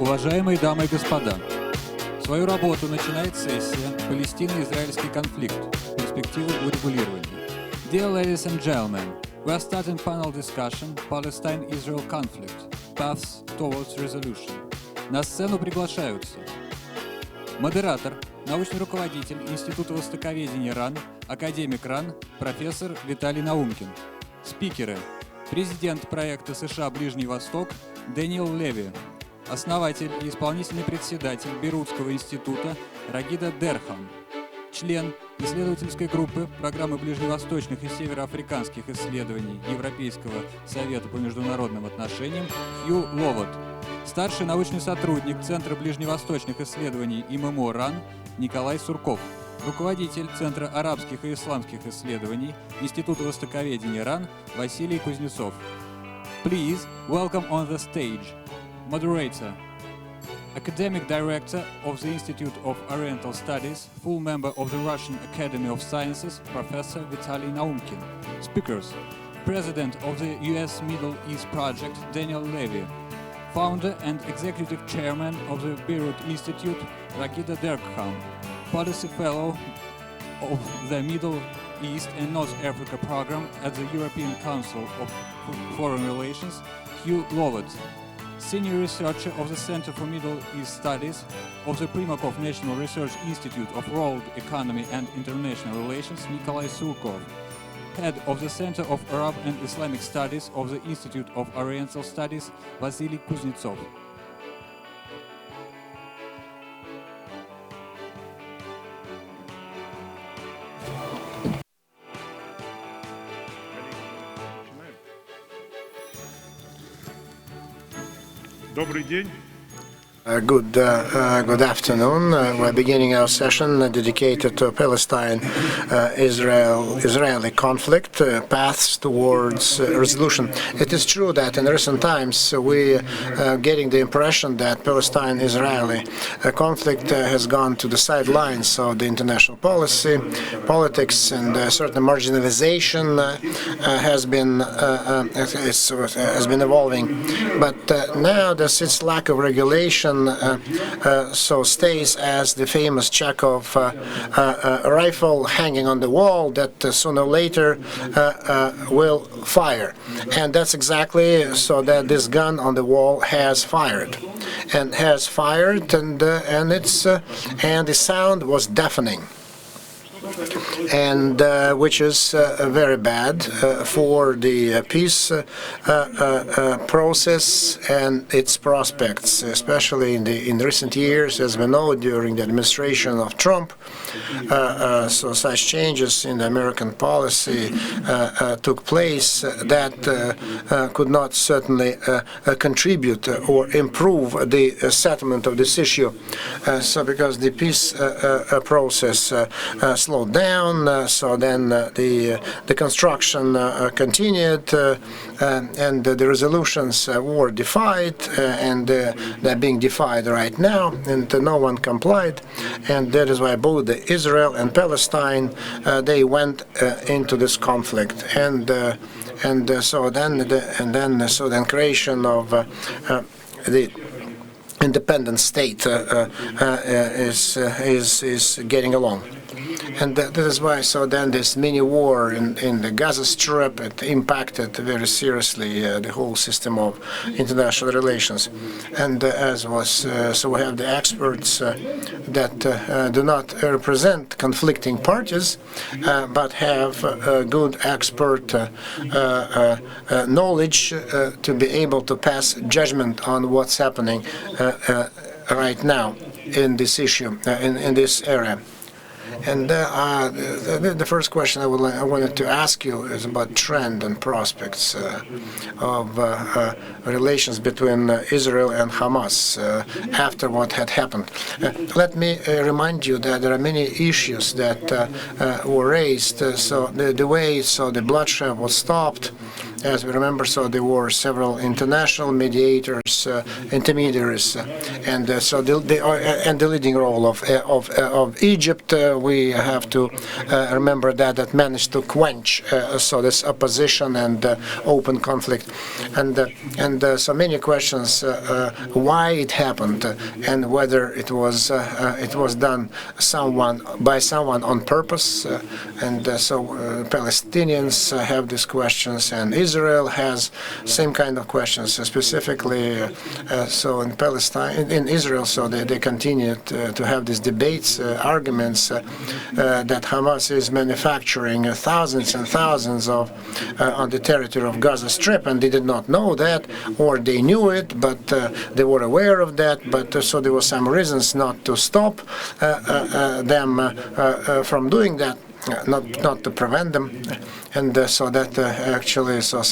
Уважаемые дамы и господа, свою работу начинает сессия «Palestine-Израильский конфликт. Перспективы урегулирования». Dear ladies and gentlemen, we are starting panel discussion Palestine-Israel conflict. Paths towards resolution. На сцену приглашаются модератор, научный руководитель Института востоковедения РАН, академик РАН, профессор Виталий Наумкин. Спикеры: президент проекта США «Ближний Восток» Дэниел Леви, основатель и исполнительный председатель Бейрутского института Рагида Дерхам, член исследовательской группы программы ближневосточных и североафриканских исследований Европейского совета по международным отношениям Хью Ловот, старший научный сотрудник Центра ближневосточных исследований ИММО РАН Николай Сурков, руководитель Центра арабских и исламских исследований Института востоковедения РАН Василий Кузнецов. Please welcome on the stage moderator Academic Director of the Institute of Oriental Studies, full member of the Russian Academy of Sciences, Professor Vitaly Naumkin. Speakers: President of the US Middle East Project, Daniel Levy. Founder and Executive Chairman of the Beirut Institute, Ragida Derkham. Policy Fellow of the Middle East and North Africa Program at the European Council of Foreign Relations, Hugh Lovett. Senior Researcher of the Center for Middle East Studies of the Primakov National Research Institute of World Economy and International Relations, Nikolai Surkov. Head of the Center of Arab and Islamic Studies of the Institute of Oriental Studies, Vasily Kuznetsov. Добрый день. Good afternoon. We're beginning our session dedicated to Palestine-Israeli conflict, paths towards resolution. It is true that in recent times we are getting the impression that Palestine-Israeli conflict has gone to the sidelines of the international politics, and certain marginalization has been evolving. But now there's its lack of regulation. So stays as the famous Chekhov rifle hanging on the wall that sooner or later will fire. And that's exactly so that this gun on the wall has fired. And the sound was deafening. And which is very bad for the peace process and its prospects, especially in recent years, as we know, during the administration of Trump. So such changes in the American policy took place that could not certainly contribute or improve the settlement of this issue. So because the peace process slowed down, so then the construction continued, and the resolutions were defied, and they're being defied right now, and no one complied, and that is why both Israel and Palestine they went into this conflict, and so then creation of the independent state is getting along. And that is why, so then this mini war in the Gaza Strip, it impacted very seriously the whole system of international relations. And as was, so we have the experts that do not represent conflicting parties, but have good expert knowledge to be able to pass judgment on what's happening right now in this issue, in this area. And the first question I wanted to ask you is about trend and prospects of relations between Israel and Hamas after what had happened. Let me remind you that there are many issues that were raised. So the way the bloodshed was stopped, as we remember, so there were several international mediators, intermediaries, and the leading role of Egypt. We have to remember that managed to quench this opposition and open conflict, and so many questions why it happened and whether it was done by someone on purpose, and so Palestinians have these questions, and Israel has same kind of questions, specifically so in Palestine, in Israel, so they continue to have these debates, arguments that Hamas is manufacturing thousands and thousands of on the territory of Gaza Strip, and they did not know that, or they knew it, but they were aware of that, but so there were some reasons not to stop them from doing that. not to prevent them, and so that actually so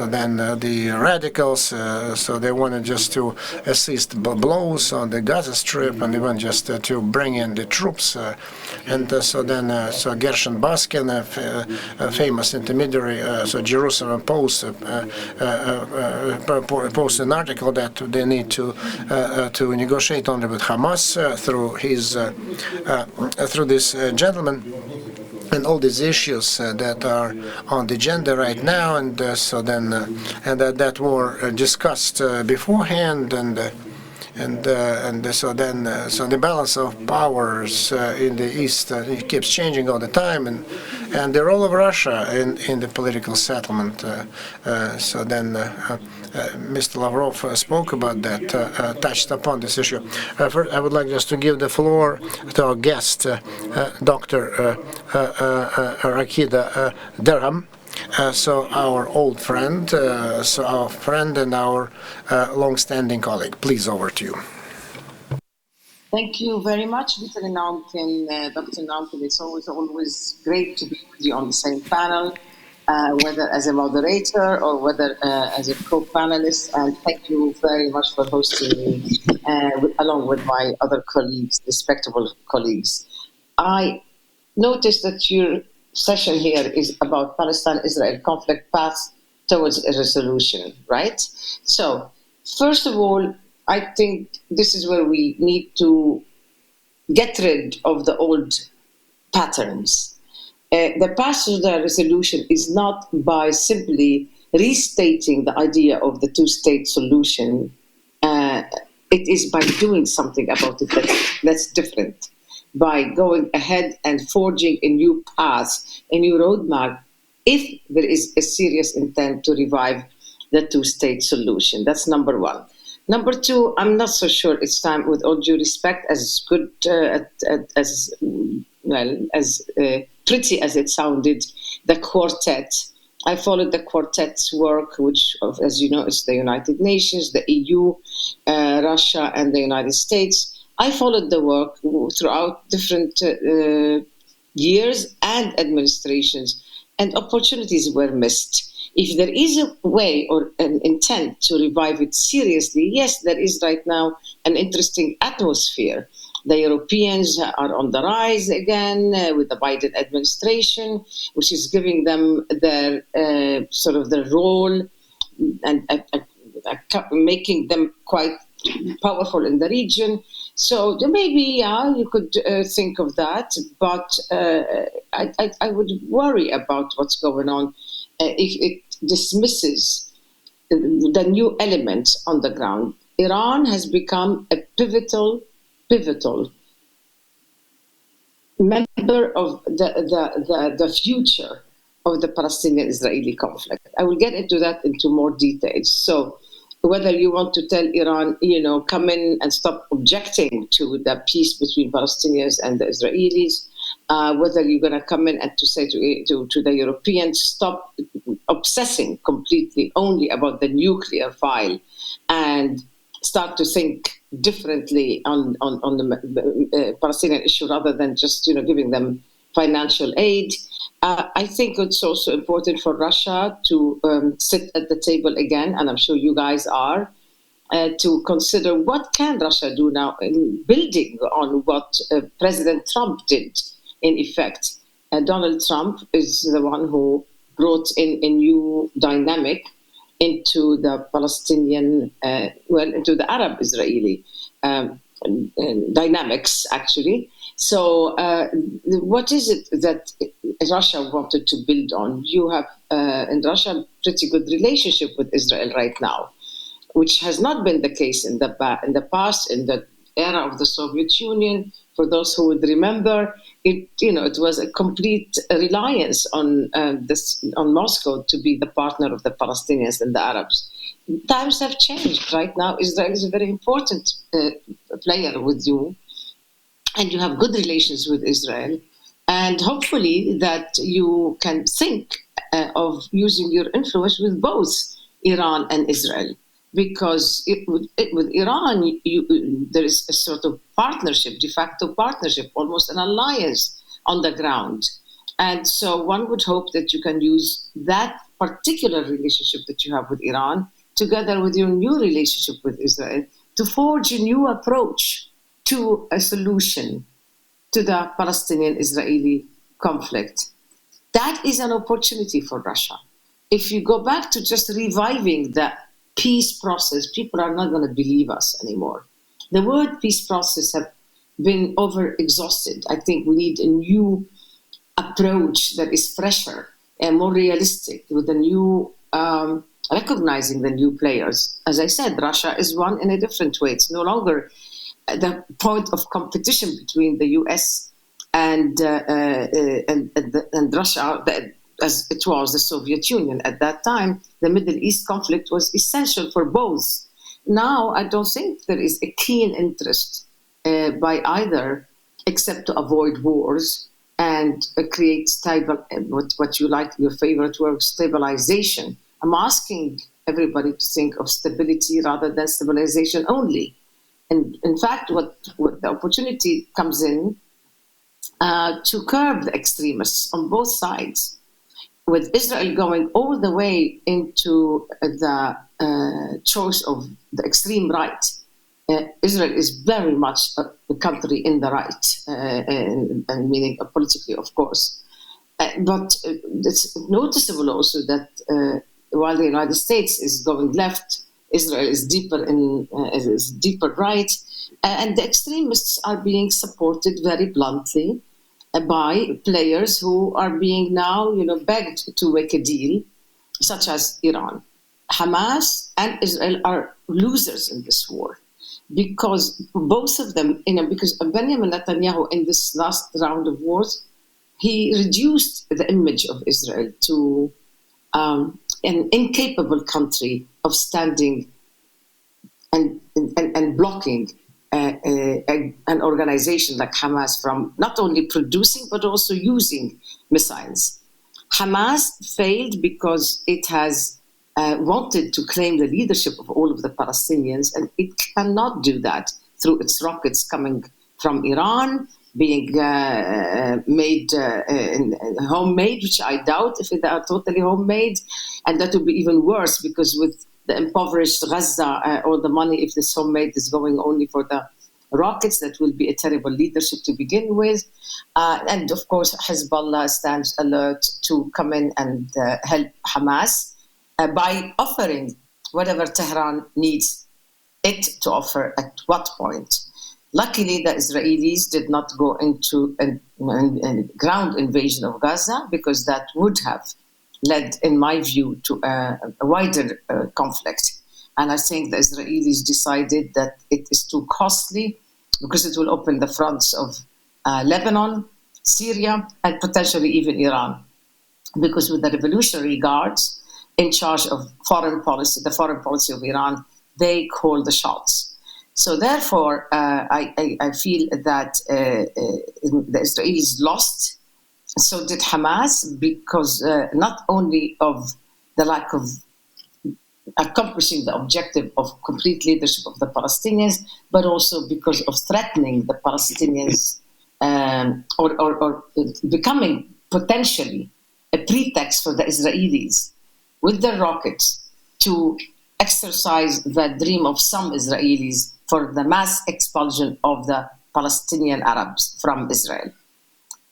then the radicals so they wanted just to assist blows on the Gaza Strip, and they want just to bring in the troops, and so Gershon Baskin, a famous intermediary, so Jerusalem Post posted an article that they need to negotiate only with Hamas through this gentleman, and all these issues that are on the agenda right now, and that were discussed beforehand, so the balance of powers in the East it keeps changing all the time, and the role of Russia in the political settlement. Mr. Lavrov spoke about that, touched upon this issue. First, I would like just to give the floor to our guest, Dr. Rakida Derham. So our old friend, our friend and our long-standing colleague. Please, over to you. Thank you very much, Dr. Namkin. It's always great to be with you on the same panel, whether as a moderator or whether as a co-panelist. And thank you very much for hosting me, along with my other colleagues, respectable colleagues. I noticed that your session here is about Palestine-Israel conflict path towards a resolution, right? So, first of all, I think this is where we need to get rid of the old patterns. The path to the resolution is not by simply restating the idea of the two-state solution. It is by doing something about it that's different, by going ahead and forging a new path, a new roadmap, if there is a serious intent to revive the two-state solution. That's number one. Number two, I'm not so sure it's time, with all due respect, as good as pretty as it sounded, the quartet. I followed the quartet's work, which, as you know, is the United Nations, the EU, Russia, and the United States. I followed the work throughout different years and administrations, and opportunities were missed. If there is a way or an intent to revive it seriously, yes, there is right now an interesting atmosphere. The Europeans are on the rise again with the Biden administration, which is giving them their their role and making them quite powerful in the region. So maybe, you could think of that, but I would worry about what's going on if it dismisses the new elements on the ground. Iran has become a pivotal member of the future of the Palestinian-Israeli conflict. I will get into more details. So whether you want to tell Iran, come in and stop objecting to the peace between Palestinians and the Israelis, whether you're going to come in and to say to the Europeans, stop obsessing completely only about the nuclear file and start to think differently on the Palestinian issue rather than just giving them financial aid. I think it's also important for Russia to sit at the table again, and I'm sure you guys are, to consider what can Russia do now in building on what President Trump did. In effect, Donald Trump is the one who brought in a new dynamic into the Palestinian, into the Arab-Israeli dynamics, actually. So what is it that Russia wanted to build on? You have in Russia a pretty good relationship with Israel right now, which has not been the case in the past, in the era of the Soviet Union. For those who would remember, it was a complete reliance on Moscow to be the partner of the Palestinians and the Arabs. Times have changed. Right now, Israel is a very important player with you, and you have good relations with Israel. And hopefully that you can think of using your influence with both Iran and Israel. Because with Iran, there is a sort of partnership, de facto partnership, almost an alliance on the ground. And so one would hope that you can use that particular relationship that you have with Iran together with your new relationship with Israel to forge a new approach to a solution to the Palestinian-Israeli conflict. That is an opportunity for Russia. If you go back to just reviving the peace process, people are not going to believe us anymore. The word peace process have been over-exhausted. I think we need a new approach that is fresher and more realistic with the new, recognizing the new players. As I said, Russia is one in a different way. It's no longer the point of competition between the US and Russia, as it was the Soviet Union at that time. The Middle East conflict was essential for both. Now, I don't think there is a keen interest by either, except to avoid wars and create stable, what you like, your favorite word, stabilization. I'm asking everybody to think of stability rather than stabilization only. And in fact, what the opportunity comes in to curb the extremists on both sides, with Israel going all the way into the choice of the extreme right. Israel is very much a country in the right, and meaning politically, of course. But it's noticeable also that while the United States is going left, Israel is deeper right, and the extremists are being supported very bluntly by players who are being now, begged to make a deal, such as Iran. Hamas and Israel are losers in this war because both of them, because Benjamin Netanyahu in this last round of wars, he reduced the image of Israel to an incapable country of standing and blocking an organization like Hamas from not only producing but also using missiles. Hamas failed because it has wanted to claim the leadership of all of the Palestinians, and it cannot do that through its rockets coming from Iran, being made homemade, which I doubt if they are totally homemade, and that would be even worse because with the impoverished Gaza, all the money, if this homemade is going only for the rockets, that will be a terrible leadership to begin with. And of course, Hezbollah stands alert to come in and help Hamas by offering whatever Tehran needs it to offer at what point. Luckily, the Israelis did not go into a ground invasion of Gaza because that would have led, in my view, to a wider conflict. And I think the Israelis decided that it is too costly because it will open the fronts of Lebanon, Syria, and potentially even Iran. Because with the Revolutionary Guards in charge of foreign policy, the foreign policy of Iran, they call the shots. So therefore, I feel that the Israelis lost. So did Hamas, because not only of the lack of accomplishing the objective of complete leadership of the Palestinians, but also because of threatening the Palestinians or becoming potentially a pretext for the Israelis with their rockets to exercise the dream of some Israelis for the mass expulsion of the Palestinian Arabs from Israel.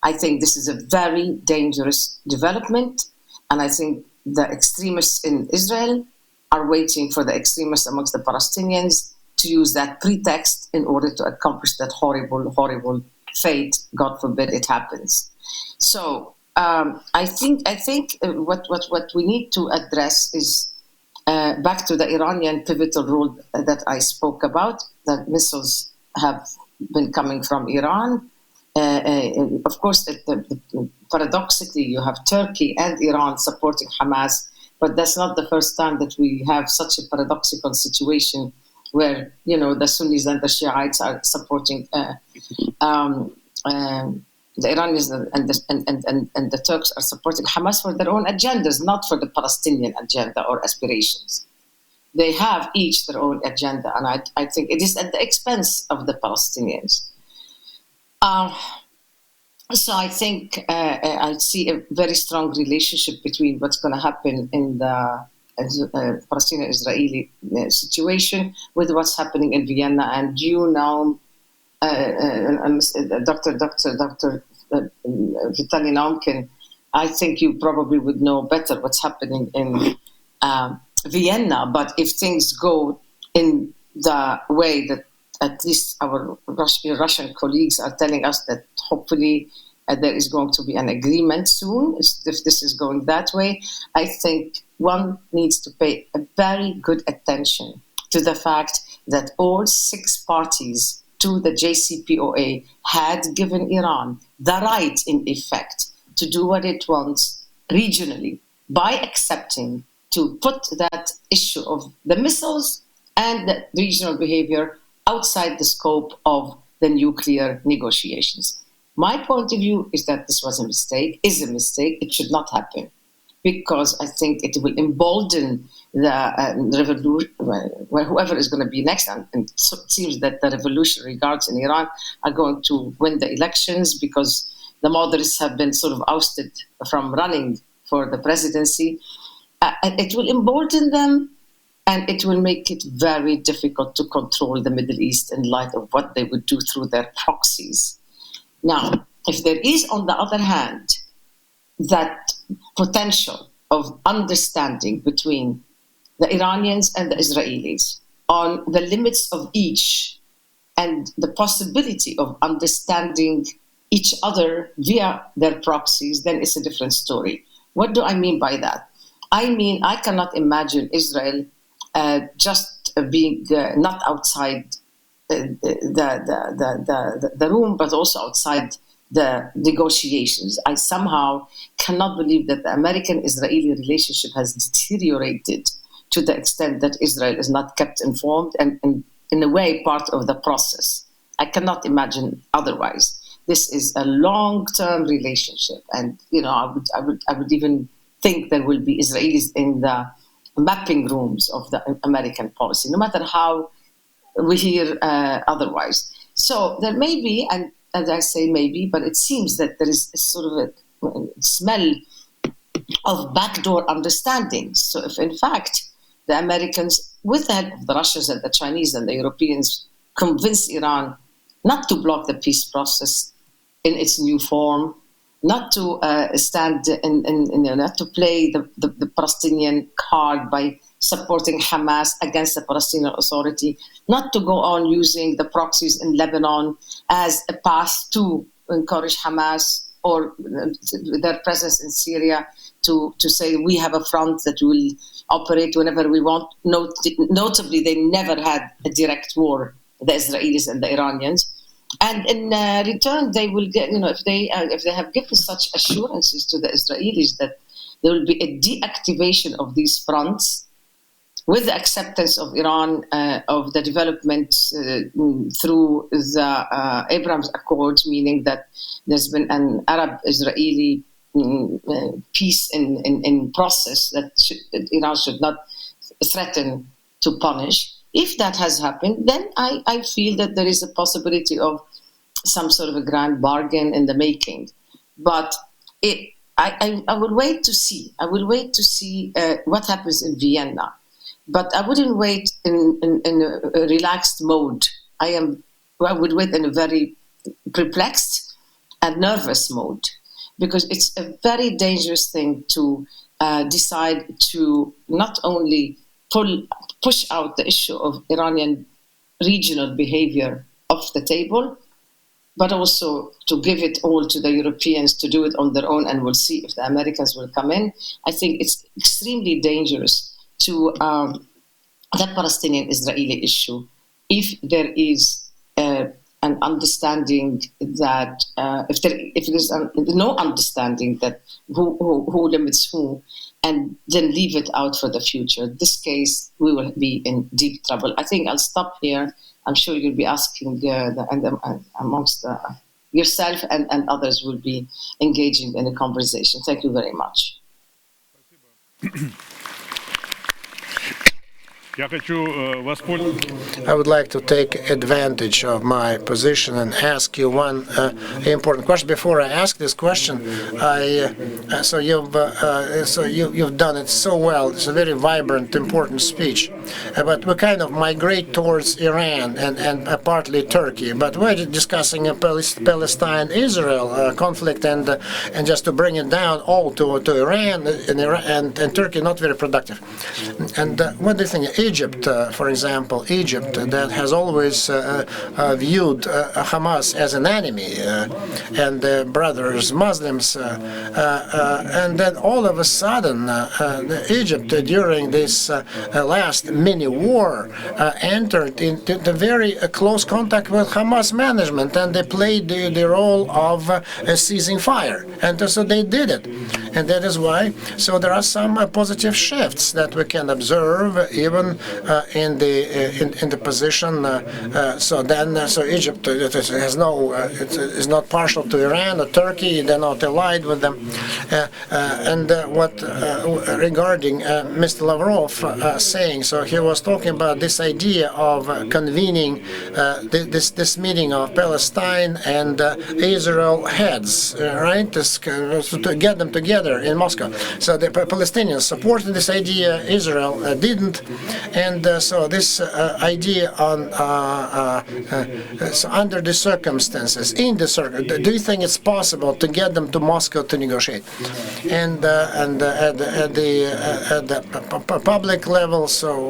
I think this is a very dangerous development, and I think the extremists in Israel are waiting for the extremists amongst the Palestinians to use that pretext in order to accomplish that horrible, horrible fate. God forbid it happens. So I think what we need to address is back to the Iranian pivotal role that I spoke about. That missiles have been coming from Iran. Of course, paradoxically, you have Turkey and Iran supporting Hamas, but that's not the first time that we have such a paradoxical situation where, the Sunnis and the Shiites are supporting the Iranians and the Turks are supporting Hamas for their own agendas, not for the Palestinian agenda or aspirations. They have each their own agenda, and I think it is at the expense of the Palestinians. So I think I see a very strong relationship between what's going to happen in the Palestinian-Israeli situation with what's happening in Vienna. And you now, Dr. Vitaly Naumkin, I think you probably would know better what's happening in Vienna. But if things go in the way that at least our Russian colleagues are telling us, that hopefully there is going to be an agreement soon, if this is going that way, I think one needs to pay a very good attention to the fact that all 6 parties to the JCPOA had given Iran the right, in effect, to do what it wants regionally by accepting to put that issue of the missiles and the regional behavior outside the scope of the nuclear negotiations. My point of view is that this was a mistake, is a mistake. It should not happen, because I think it will embolden the revolution, whoever is going to be next. And it seems that the revolutionary guards in Iran are going to win the elections, because the moderates have been sort of ousted from running for the presidency. It will embolden them, and it will make it very difficult to control the Middle East in light of what they would do through their proxies. Now, if there is, on the other hand, that potential of understanding between the Iranians and the Israelis on the limits of each, and the possibility of understanding each other via their proxies, then it's a different story. What do I mean by that? I mean, I cannot imagine Israel just being not outside the room, but also outside the negotiations. I somehow cannot believe that the American-Israeli relationship has deteriorated to the extent that Israel is not kept informed and in a way part of the process. I cannot imagine otherwise. This is a long-term relationship, and I would even think there will be Israelis in the mapping rooms of the American policy, no matter how we hear otherwise. So there may be, and as I say maybe, but it seems that there is a sort of a smell of backdoor understanding. So if in fact the Americans, with the help of the Russians and the Chinese and the Europeans, convince Iran not to block the peace process in its new form, not to stand not to play the Palestinian card by supporting Hamas against the Palestinian Authority, not to go on using the proxies in Lebanon as a path to encourage Hamas or their presence in Syria to say we have a front that will operate whenever we want. Notably, they never had a direct war, the Israelis and the Iranians. And in return, they will get, if they have given such assurances to the Israelis that there will be a deactivation of these fronts, with the acceptance of Iran of the development through the Abraham Accords, meaning that there's been an Arab-Israeli peace in process that Iran should not threaten to punish. If that has happened, then I feel that there is a possibility of some sort of a grand bargain in the making. But I will wait to see. I will wait to see what happens in Vienna. But I wouldn't wait in a relaxed mode. I would wait in a very perplexed and nervous mode, because it's a very dangerous thing to decide to not only push out the issue of Iranian regional behavior off the table, but also to give it all to the Europeans to do it on their own, and we'll see if the Americans will come in. I think it's extremely dangerous to the Palestinian-Israeli issue if there is an understanding that if there is no understanding that who limits who, and then leave it out for the future. In this case, we will be in deep trouble. I think I'll stop here. I'm sure you'll be asking amongst yourself and others will be engaging in a conversation. Thank you very much. Я хочу воспользоваться. I would like to take advantage of my position and ask you one important question. Before I ask this question, you've done it so well. It's a very vibrant, important speech. But we kind of migrate towards Iran and partly Turkey. But we're discussing a Palestine-Israel conflict, and just to bring it down all to Iran and Turkey, not very productive. And what do you think? Egypt, for example, Egypt that has always viewed Hamas as an enemy and brothers, Muslims, and then all of a sudden Egypt during this last mini war entered into the very close contact with Hamas management, and they played the role of ceasing fire, and so they did it, and that is why. So there are some positive shifts that we can observe even in the position. So Egypt has no, is not partial to Iran or Turkey. They're not allied with them. Regarding Mr. Lavrov saying, so he was talking about this idea of convening this meeting of Palestine and Israel heads, right? To get them together in Moscow. So the Palestinians supported this idea, Israel didn't, and so this idea on so under the circumstances, do you think it's possible to get them to Moscow to negotiate? And at the public level, so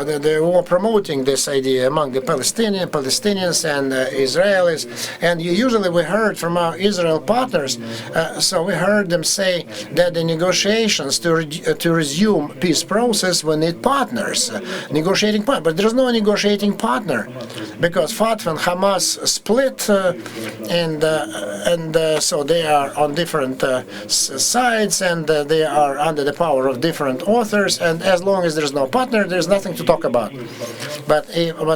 they were promoting this idea among the Palestinians and Israelis, and usually we heard from our Israel partners. So we heard them say that the negotiations to resume peace process will need partners, negotiating partner. But there is no negotiating partner because Fatah and Hamas split, so they are on different sides, and they are under the power of different authors. And as long as there is no partner, there is nothing to talk about. But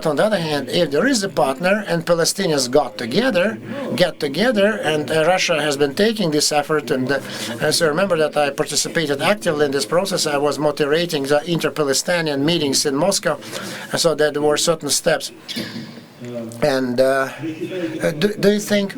on the other hand, if there is a partner and Palestinians get together, and Russia has been taking this effort, and so remember that I participated actively in this process. I was moderating the inter-Palestinian meetings in Moscow, so that there were certain steps. And do you think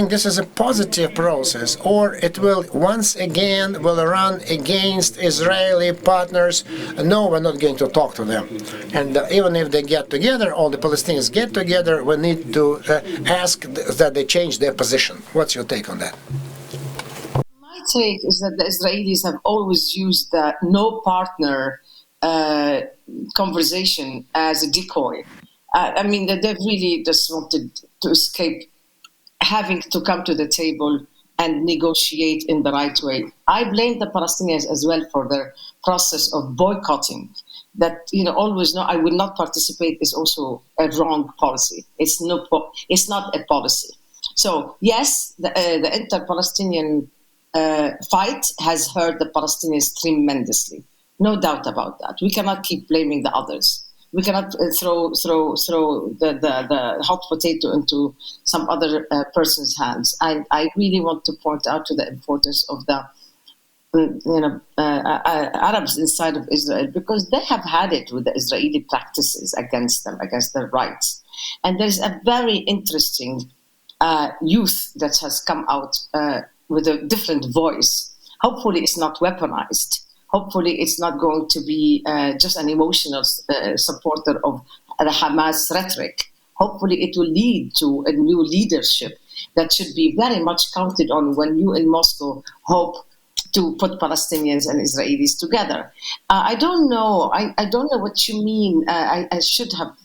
this is a positive process, or it will once again run against Israeli partners? No, we're not going to talk to them. And even if they get together, all the Palestinians get together, we need to ask that they change their position. What's your take on that? My take is that the Israelis have always used the no partner conversation as a decoy. I mean, that they've really just wanted to escape having to come to the table and negotiate in the right way. I blame the Palestinians as well for their process of boycotting. That, always no, I will not participate is also a wrong policy. It's not a policy. So yes, the inter-Palestinian fight has hurt the Palestinians tremendously. No doubt about that. We cannot keep blaming the others. We cannot throw the hot potato into some other person's hands. I really want to point out to the importance of the Arabs inside of Israel, because they have had it with the Israeli practices against them, against their rights. And there's a very interesting youth that has come out with a different voice. Hopefully it's not weaponized. Hopefully it's not going to be just an emotional supporter of the Hamas rhetoric. Hopefully it will lead to a new leadership that should be very much counted on when you in Moscow hope to put Palestinians and Israelis together. I don't know what you mean. I should have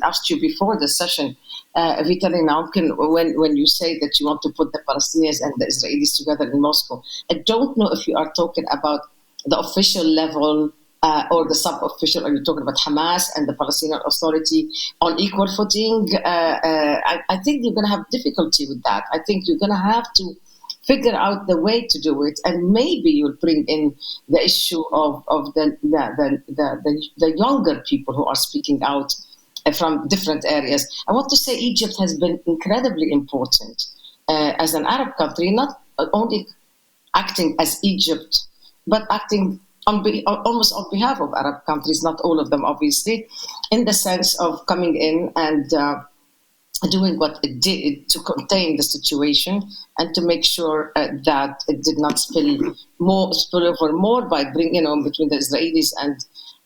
asked you before the session, Vitaly Naumkin, when you say that you want to put the Palestinians and the Israelis together in Moscow. I don't know if you are talking about the official level or the sub-official. Are you talking about Hamas and the Palestinian Authority on equal footing? I think you're going to have difficulty with that. I think you're going to have to figure out the way to do it, and maybe you'll bring in the issue of the younger people who are speaking out from different areas. I want to say Egypt has been incredibly important as an Arab country, not only acting as Egypt, but acting almost on behalf of Arab countries, not all of them, obviously, in the sense of coming in and doing what it did to contain the situation and to make sure that it did not spill over more by bringing, between the Israelis and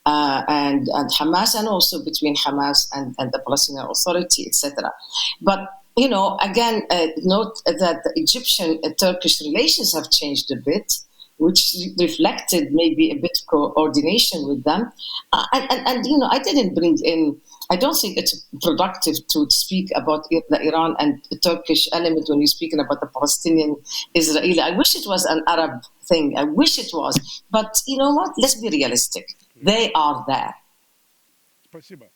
Hamas, and also between Hamas and the Palestinian Authority, etc. But again, note that the Egyptian-Turkish relations have changed a bit, which reflected maybe a bit of coordination with them. And I didn't bring in, I don't think it's productive to speak about the Iran and the Turkish element when you're speaking about the Palestinian-Israeli. I wish it was an Arab thing. I wish it was. But you know what? Let's be realistic. They are there. Спасибо.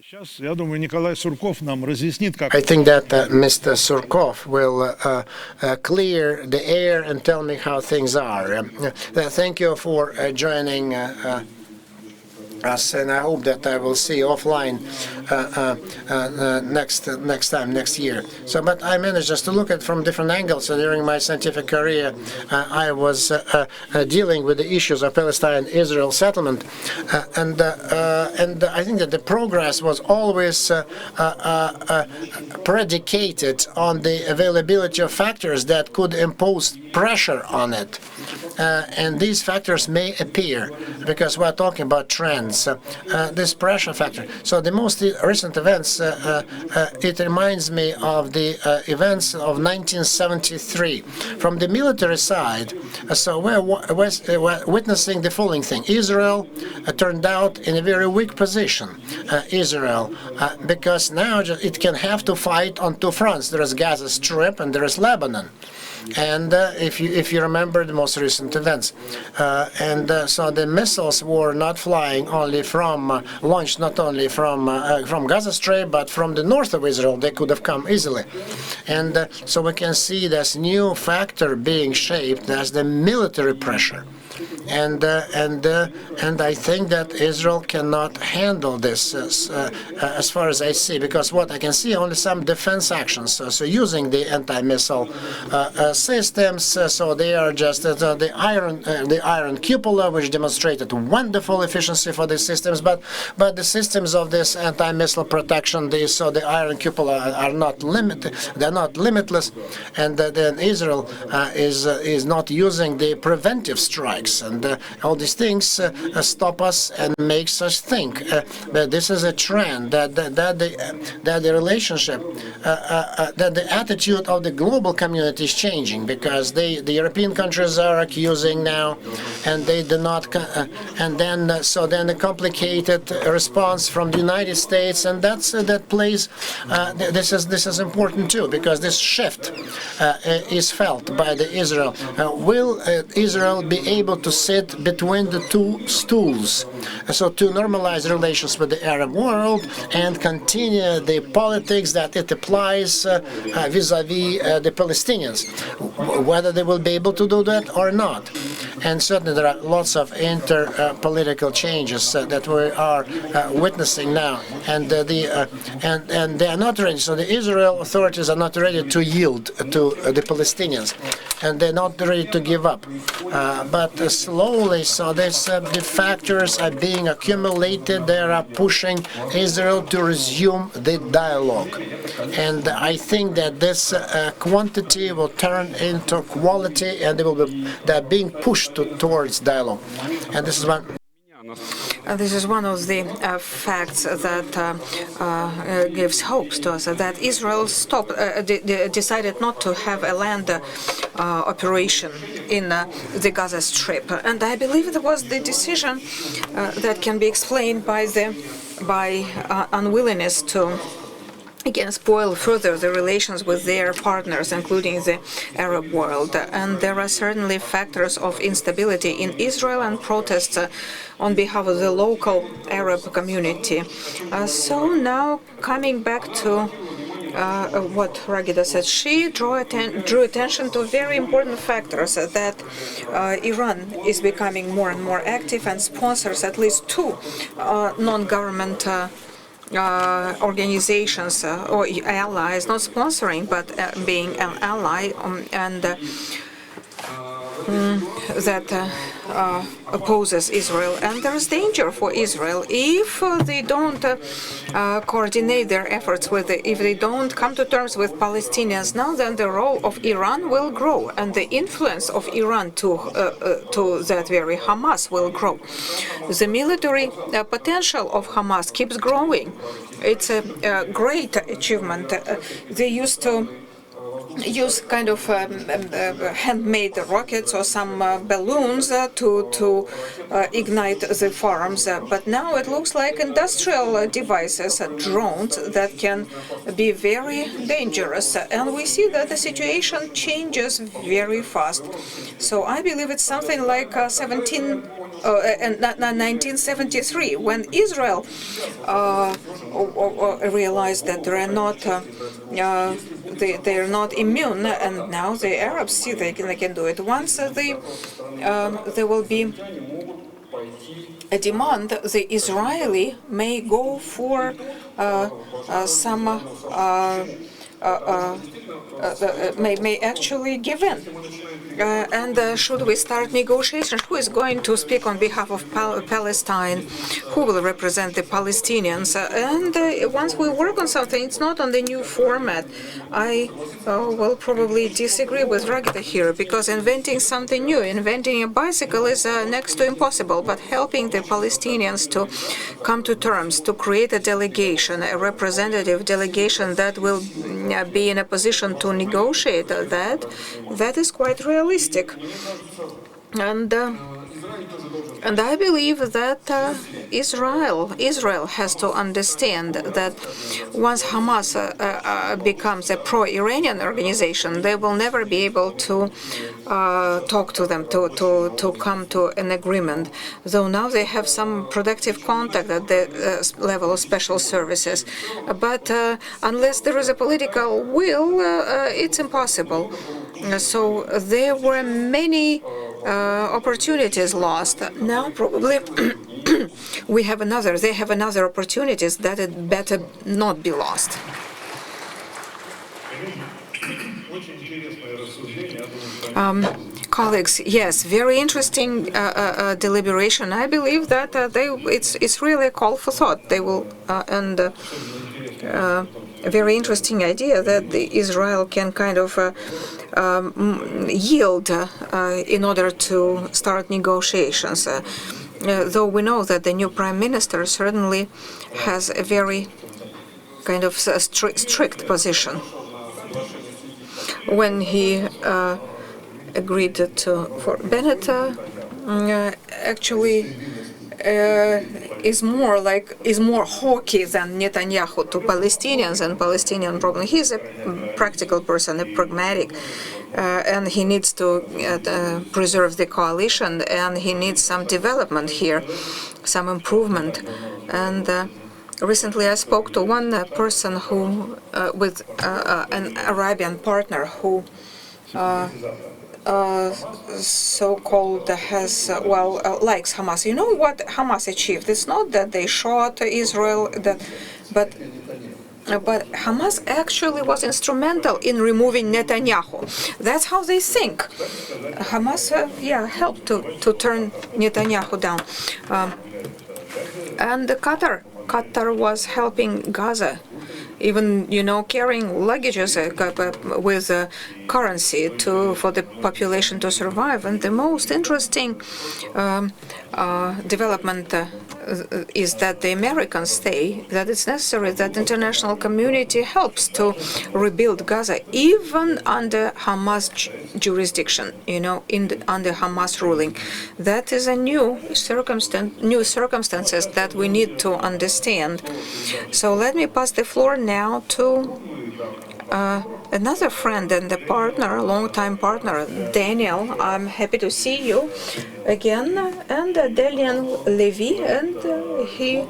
Сейчас, я думаю, Николай Сурков нам разъяснит, как... I think that Mr. Surkov will clear the air and tell me how things are. Thank you for joining us, and I hope that I will see you offline next year. So, but I managed just to look at it from different angles. So during my scientific career, I was dealing with the issues of Palestine-Israel settlement, and I think that the progress was always predicated on the availability of factors that could impose pressure on it. And these factors may appear because we're talking about trends. This pressure factor. So the most recent events, it reminds me of the events of 1973. From the military side, so we're witnessing the following thing. Israel turned out in a very weak position. Israel, because now it can have to fight on two fronts. There is Gaza Strip and there is Lebanon. And if you remember the most recent events, so the missiles were not flying only from launched not only from Gaza Strip, but from the north of Israel. They could have come easily, and so we can see this new factor being shaped as the military pressure. And I think that Israel cannot handle this as far as I see, because what I can see only some defense actions. So using the anti-missile systems, so they are just the iron cupola, which demonstrated wonderful efficiency for these systems, but the systems of this anti-missile protection, the iron cupola are not limited. They're not limitless, and then Israel is not using the preventive strikes. And all these things stop us and makes us think that this is a trend, that the relationship, that the attitude of the global community is changing, because the European countries are accusing now, and they do not, and then the complicated response from the United States, and that plays. This is important too, because this shift is felt by the Israel. Will Israel be able to sit between the two stools, so to normalize relations with the Arab world and continue the politics that it applies vis-a-vis the Palestinians, whether they will be able to do that or not. And certainly there are lots of inter-political changes that we are witnessing now, and they are not ready. So the Israel authorities are not ready to yield to the Palestinians, and they're not ready to give up. But slowly, so the factors are being accumulated. They are pushing Israel to resume the dialogue, and I think that this quantity will turn into quality, and they're being pushed towards dialogue. And this is one. This is one of the facts that gives hopes to us, that Israel decided not to have a land operation in the Gaza Strip, and I believe it was the decision that can be explained by unwillingness to again spoil further the relations with their partners, including the Arab world. And there are certainly factors of instability in Israel and protests on behalf of the local Arab community. So now, coming back to what Ragida said, she drew attention to very important factors, that Iran is becoming more and more active and sponsors at least two non-government organizations or allies, not sponsoring, but being an ally, and that opposes Israel, and there is danger for Israel if they don't coordinate their efforts if they don't come to terms with Palestinians now. Then the role of Iran will grow, and the influence of Iran to that very Hamas will grow. The military potential of Hamas keeps growing. It's a great achievement. They used to use kind of handmade rockets or some balloons to ignite the farms. But now it looks like industrial devices, drones that can be very dangerous. And we see that the situation changes very fast. So I believe it's something like 1973, when Israel realized that they are not immune, and now the Arabs see they can do it. Once there will be a demand, the Israeli may go for some may actually give in. And should we start negotiations? Who is going to speak on behalf of Palestine? Who will represent the Palestinians? And once we work on something, it's not on the new format. I will probably disagree with Ragita here, because inventing something new, inventing a bicycle is next to impossible, but helping the Palestinians to come to terms, to create a delegation, a representative delegation that will be in a position to negotiate that is quite realistic. And I believe that Israel has to understand that once Hamas becomes a pro-Iranian organization, they will never be able to talk to them, to come to an agreement. Though now they have some productive contact at the level of special services. But unless there is a political will, it's impossible. So there were many opportunities lost. Now probably they have another opportunities that it better not be lost. Colleagues, yes, very interesting deliberation. I believe that it's really a call for thought. They will a very interesting idea that Israel can kind of yield in order to start negotiations. Though we know that the new prime minister certainly has a very kind of strict position. When he agreed for Bennett, actually is more hawky than Netanyahu to Palestinians and Palestinian problem. He's a practical person, a pragmatic, and he needs to preserve the coalition, and he needs some development here, some improvement. And recently I spoke to one person who, with an Arabian partner who so-called likes Hamas. You know what Hamas achieved? It's not that they shot Israel, but Hamas actually was instrumental in removing Netanyahu. That's how they think. Hamas, helped to turn Netanyahu down. And Qatar was helping Gaza, even carrying luggages with currency for the population to survive. And the most interesting development is that the Americans say that it's necessary that the international community helps to rebuild Gaza, even under Hamas jurisdiction, under Hamas ruling. That is a new circumstances that we need to understand. So let me pass the floor now to another friend and a partner, long-time partner, Daniel. I'm happy to see you again, and Daniel Levy, and he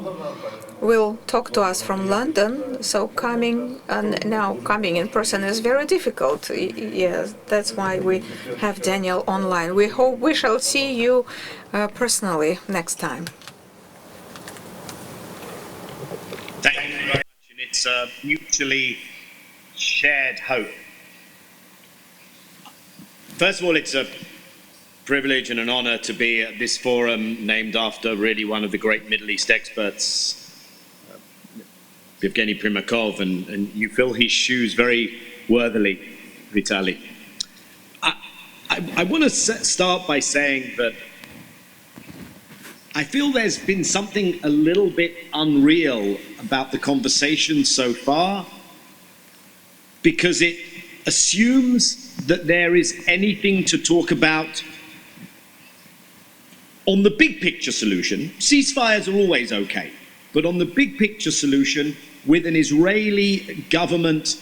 will talk to us from London. So coming in person is very difficult. Yes, that's why we have Daniel online. We hope we shall see you personally next time. Thank you very much, and it's a mutually shared hope. First of all, it's a privilege and an honor to be at this forum named after really one of the great Middle East experts, Yevgeny Primakov, and you fill his shoes very worthily, Vitaly. I want to start by saying that I feel there's been something a little bit unreal about the conversation so far, because it assumes that there is anything to talk about on the big picture solution. Ceasefires are always okay, but on the big picture solution with an Israeli government,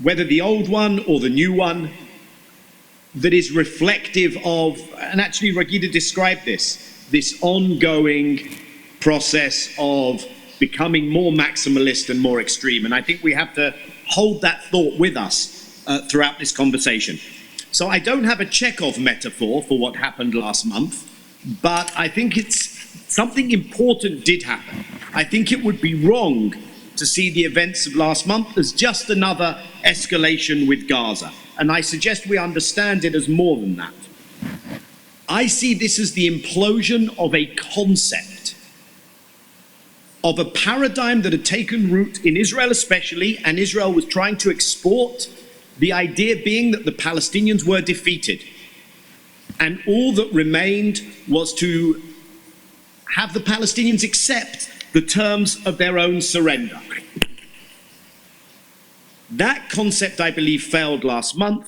whether the old one or the new one, that is reflective of, and actually Regina described this ongoing process of becoming more maximalist and more extreme. And I think we have to hold that thought with us throughout this conversation. So I don't have a Chekhov metaphor for what happened last month, but I think it's something important did happen. I think it would be wrong to see the events of last month as just another escalation with Gaza. And I suggest we understand it as more than that. I see this as the implosion of a concept, of a paradigm that had taken root in Israel especially, and Israel was trying to export, the idea being that the Palestinians were defeated. And all that remained was to have the Palestinians accept the terms of their own surrender. That concept, I believe, failed last month.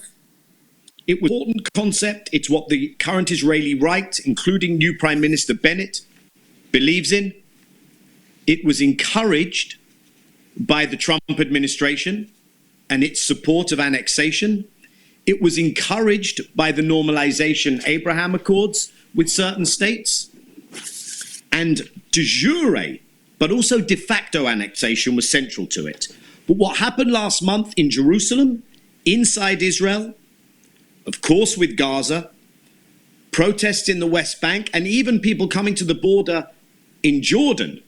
It was an important concept. It's what the current Israeli right, including new Prime Minister Bennett, believes in. It was encouraged by the Trump administration and its support of annexation. It was encouraged by the normalization Abraham Accords with certain states. And de jure, but also de facto annexation was central to it. But what happened last month in Jerusalem, inside Israel, of course with Gaza, protests in the West Bank, and even people coming to the border in Jordan,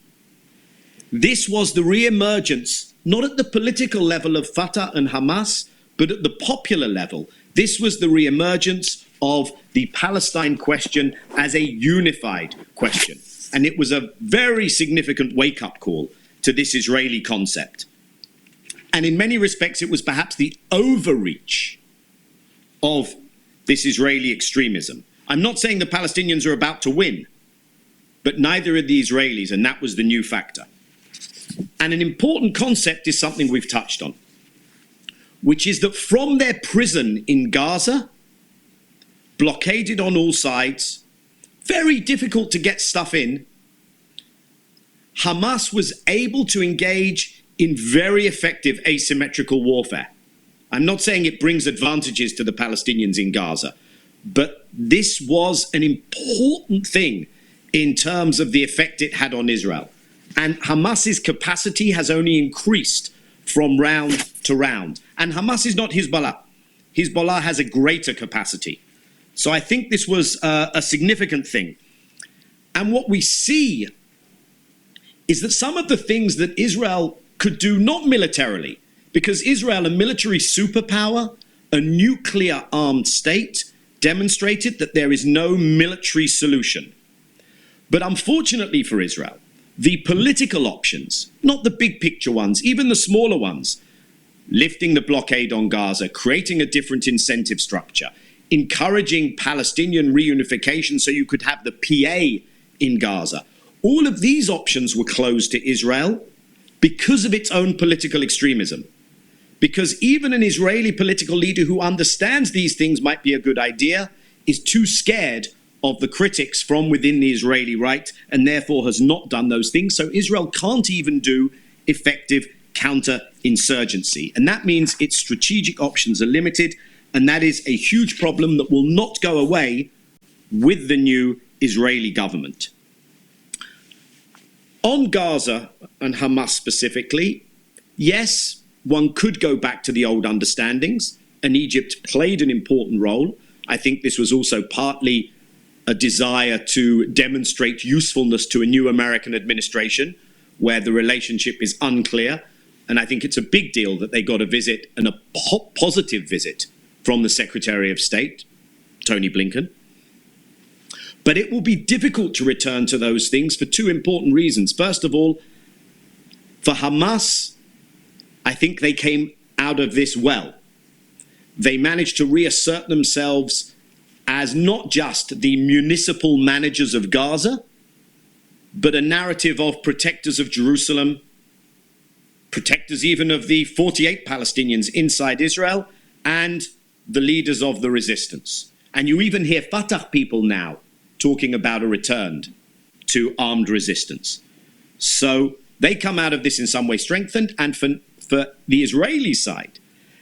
this was the re-emergence, not at the political level of Fatah and Hamas, but at the popular level. This was the re-emergence of the Palestine question as a unified question. And it was a very significant wake-up call to this Israeli concept. And in many respects, it was perhaps the overreach of this Israeli extremism. I'm not saying the Palestinians are about to win, but neither are the Israelis, and that was the new factor. And an important concept is something we've touched on, which is that from their prison in Gaza, blockaded on all sides, very difficult to get stuff in, Hamas was able to engage in very effective asymmetrical warfare. I'm not saying it brings advantages to the Palestinians in Gaza, but this was an important thing in terms of the effect it had on Israel. And Hamas's capacity has only increased from round to round. And Hamas is not Hezbollah. Hezbollah has a greater capacity. So I think this was a significant thing. And what we see is that some of the things that Israel could do, not militarily, because Israel, a military superpower, a nuclear armed state, demonstrated that there is no military solution. But unfortunately for Israel, the political options, not the big picture ones, even the smaller ones, lifting the blockade on Gaza, creating a different incentive structure, encouraging Palestinian reunification so you could have the PA in Gaza. All of these options were closed to Israel because of its own political extremism. Because even an Israeli political leader who understands these things might be a good idea is too scared of the critics from within the Israeli right and therefore has not done those things. So Israel can't even do effective counterinsurgency. And that means its strategic options are limited. And that is a huge problem that will not go away with the new Israeli government. On Gaza and Hamas specifically, yes, one could go back to the old understandings, and Egypt played an important role. I think this was also partly a desire to demonstrate usefulness to a new American administration where the relationship is unclear. And I think it's a big deal that they got a visit, and a positive visit, from the Secretary of State, Tony Blinken. But it will be difficult to return to those things for two important reasons. First of all, for Hamas, I think they came out of this well. They managed to reassert themselves as not just the municipal managers of Gaza, but a narrative of protectors of Jerusalem, protectors even of the 48 Palestinians inside Israel, and the leaders of the resistance. And you even hear Fatah people now talking about a return to armed resistance. So they come out of this in some way strengthened. And for the Israeli side,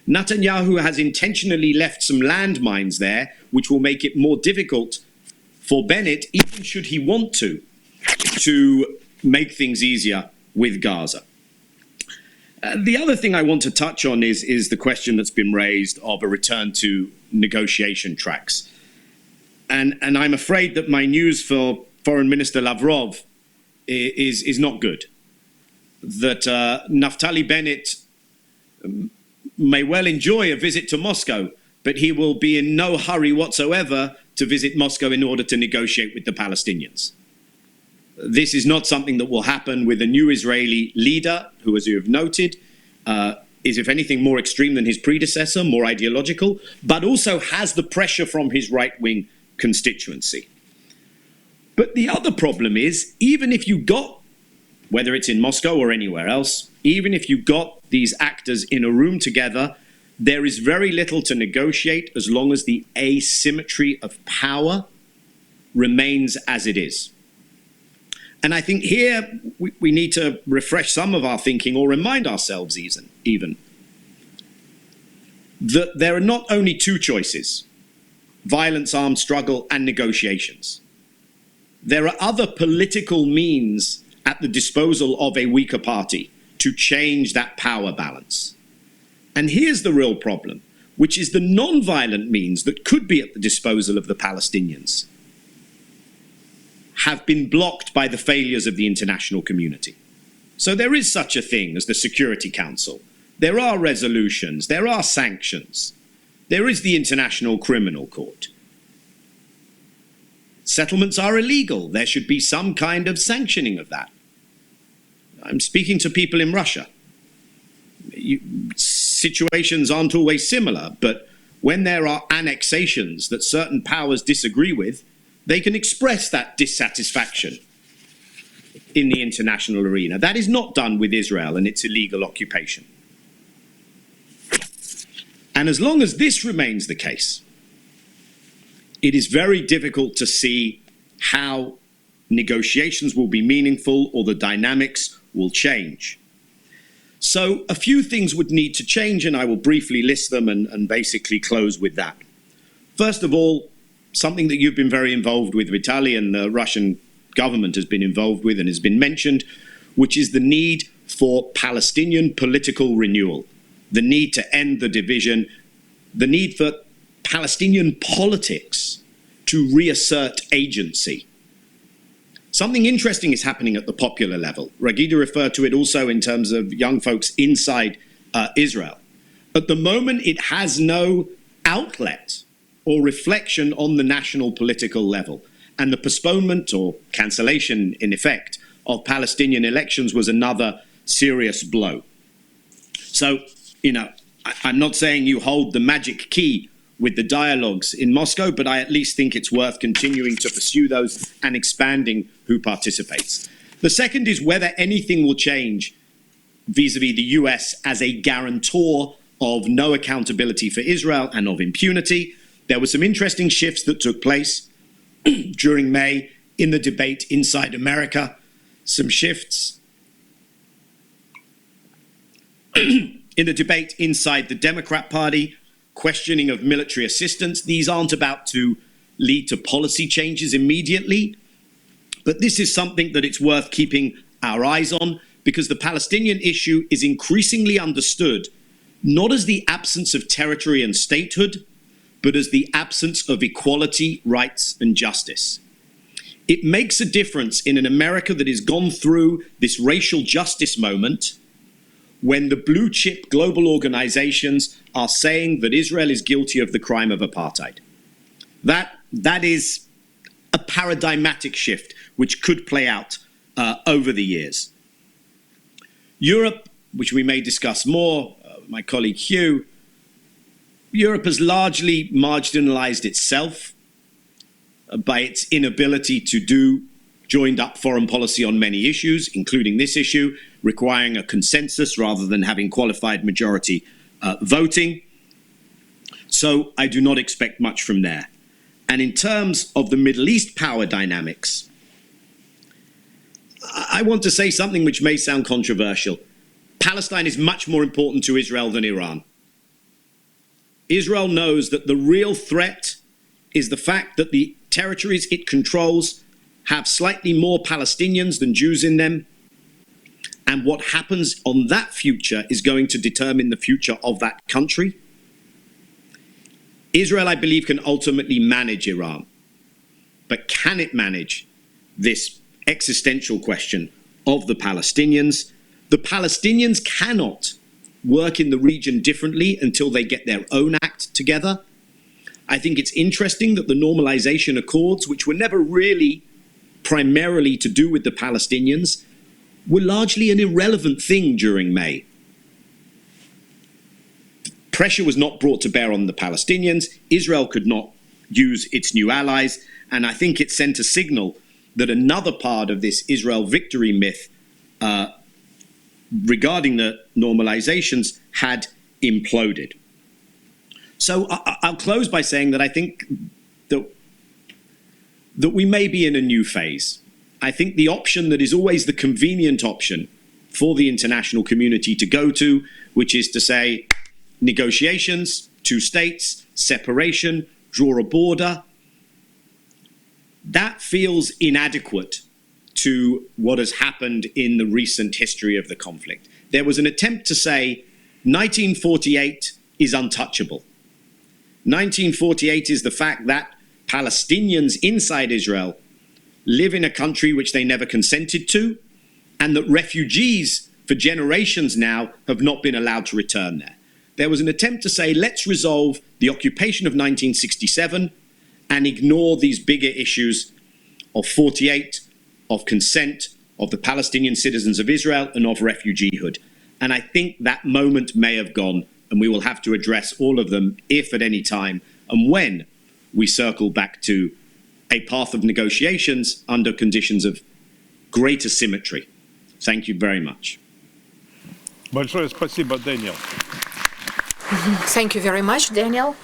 Netanyahu has intentionally left some landmines there, which will make it more difficult for Bennett, even should he want to make things easier with Gaza. The other thing I want to touch on is the question that's been raised of a return to negotiation tracks. And I'm afraid that my news for Foreign Minister Lavrov is not good. That Naftali Bennett may well enjoy a visit to Moscow, but he will be in no hurry whatsoever to visit Moscow in order to negotiate with the Palestinians. This is not something that will happen with a new Israeli leader, who, as you have noted, is, if anything, more extreme than his predecessor, more ideological, but also has the pressure from his right-wing constituency. But the other problem is, even if you got, whether it's in Moscow or anywhere else, even if you got these actors in a room together, there is very little to negotiate as long as the asymmetry of power remains as it is. And I think here we need to refresh some of our thinking, or remind ourselves even that there are not only two choices: violence, armed struggle, and negotiations. There are other political means at the disposal of a weaker party to change that power balance. And here's the real problem, which is the non-violent means that could be at the disposal of the Palestinians have been blocked by the failures of the international community. So there is such a thing as the Security Council. There are resolutions, there are sanctions. There is the International Criminal Court. Settlements are illegal. There should be some kind of sanctioning of that. I'm speaking to people in Russia. Situations aren't always similar, but when there are annexations that certain powers disagree with, they can express that dissatisfaction in the international arena. That is not done with Israel and its illegal occupation. And as long as this remains the case, it is very difficult to see how negotiations will be meaningful or the dynamics will change. So a few things would need to change, and I will briefly list them and basically close with that. First of all, something that you've been very involved with, Vitaly, and the Russian government has been involved with and has been mentioned, which is the need for Palestinian political renewal, the need to end the division, the need for Palestinian politics to reassert agency. Something interesting is happening at the popular level. Ragida referred to it also in terms of young folks inside Israel. At the moment, it has no outlet or reflection on the national political level. And the postponement or cancellation, in effect, of Palestinian elections was another serious blow. So, I'm not saying you hold the magic key with the dialogues in Moscow, but I at least think it's worth continuing to pursue those and expanding who participates. The second is whether anything will change vis-a-vis the US as a guarantor of no accountability for Israel and of impunity. There were some interesting shifts that took place during May in the debate inside America. Some shifts in the debate inside the Democrat Party, questioning of military assistance. These aren't about to lead to policy changes immediately, but this is something that it's worth keeping our eyes on, because the Palestinian issue is increasingly understood not as the absence of territory and statehood, but as the absence of equality, rights, and justice. It makes a difference in an America that has gone through this racial justice moment when the blue chip global organizations are saying that Israel is guilty of the crime of apartheid. That is a paradigmatic shift which could play out over the years. Europe, which we may discuss more, my colleague Hugh, Europe has largely marginalized itself by its inability to do joined-up foreign policy on many issues, including this issue, requiring a consensus rather than having qualified majority voting. So I do not expect much from there. And in terms of the Middle East power dynamics, I want to say something which may sound controversial. Palestine is much more important to Israel than Iran. Israel knows that the real threat is the fact that the territories it controls have slightly more Palestinians than Jews in them. And what happens on that future is going to determine the future of that country. Israel, I believe, can ultimately manage Iran. But can it manage this existential question of the Palestinians? The Palestinians cannot work in the region differently until they get their own act together. I think it's interesting that the normalization accords, which were never really primarily to do with the Palestinians, were largely an irrelevant thing during May. Pressure was not brought to bear on the Palestinians. Israel could not use its new allies. And I think it sent a signal that another part of this Israel victory myth regarding the normalizations had imploded. So I'll close by saying that I think that we may be in a new phase. I think the option that is always the convenient option for the international community to go to, which is to say negotiations, two states, separation, draw a border, that feels inadequate to what has happened in the recent history of the conflict. There was an attempt to say 1948 is untouchable. 1948 is the fact that Palestinians inside Israel live in a country which they never consented to, and that refugees for generations now have not been allowed to return there. There was an attempt to say, let's resolve the occupation of 1967 and ignore these bigger issues of 48, of consent, of the Palestinian citizens of Israel, and of refugeehood. And I think that moment may have gone, and we will have to address all of them if at any time and when we circle back to a path of negotiations under conditions of greater symmetry. Thank you very much. Большое спасибо, Дэниел. Thank you very much, Daniel.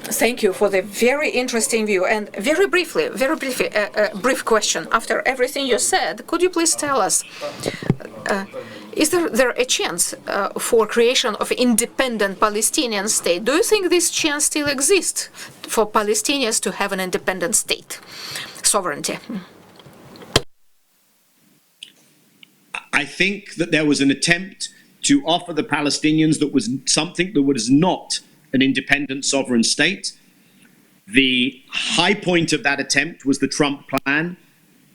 Thank you for the very interesting view. And very briefly, a brief question. After everything you said, could you please tell us, is there a chance for creation of independent Palestinian state? Do you think this chance still exists for Palestinians to have an independent state, sovereignty? I think that there was an attempt to offer the Palestinians that was something that was not an independent sovereign state. The high point of that attempt was the Trump plan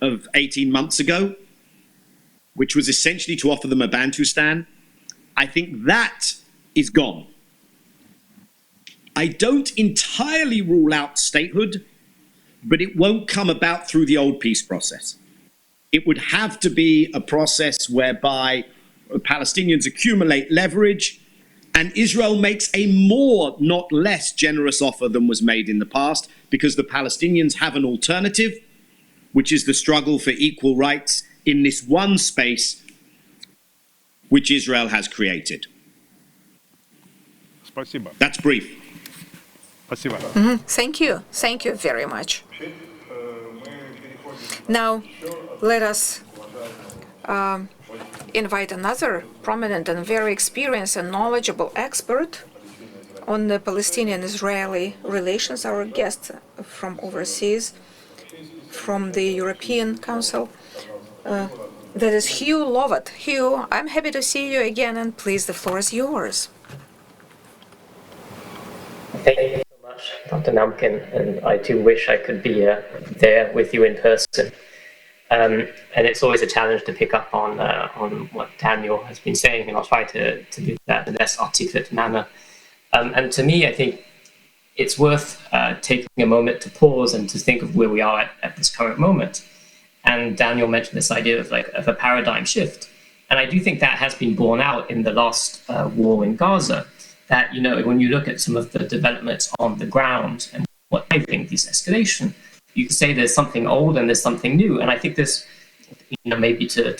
of 18 months ago, which was essentially to offer them a Bantustan. I think that is gone. I don't entirely rule out statehood, but it won't come about through the old peace process. It would have to be a process whereby Palestinians accumulate leverage and Israel makes a more, not less, generous offer than was made in the past, because the Palestinians have an alternative, which is the struggle for equal rights in this one space which Israel has created. Спасибо. That's brief. Спасибо. Thank you. Thank you very much. Now, let us invite another prominent and very experienced and knowledgeable expert on the Palestinian-Israeli relations, our guest from overseas, from the European Council. That is Hugh Lovett. Hugh, I'm happy to see you again, and please, the floor is yours. Thank you so much, Dr. Namkin, and I do wish I could be there with you in person. And it's always a challenge to pick up on what Daniel has been saying, and I'll try to do that in a less articulate manner. And to me, I think it's worth taking a moment to pause and to think of where we are at this current moment. And Daniel mentioned this idea of a paradigm shift. And I do think that has been borne out in the last war in Gaza, that, when you look at some of the developments on the ground and what I think this escalation, you can say there's something old and there's something new. And I think this, maybe to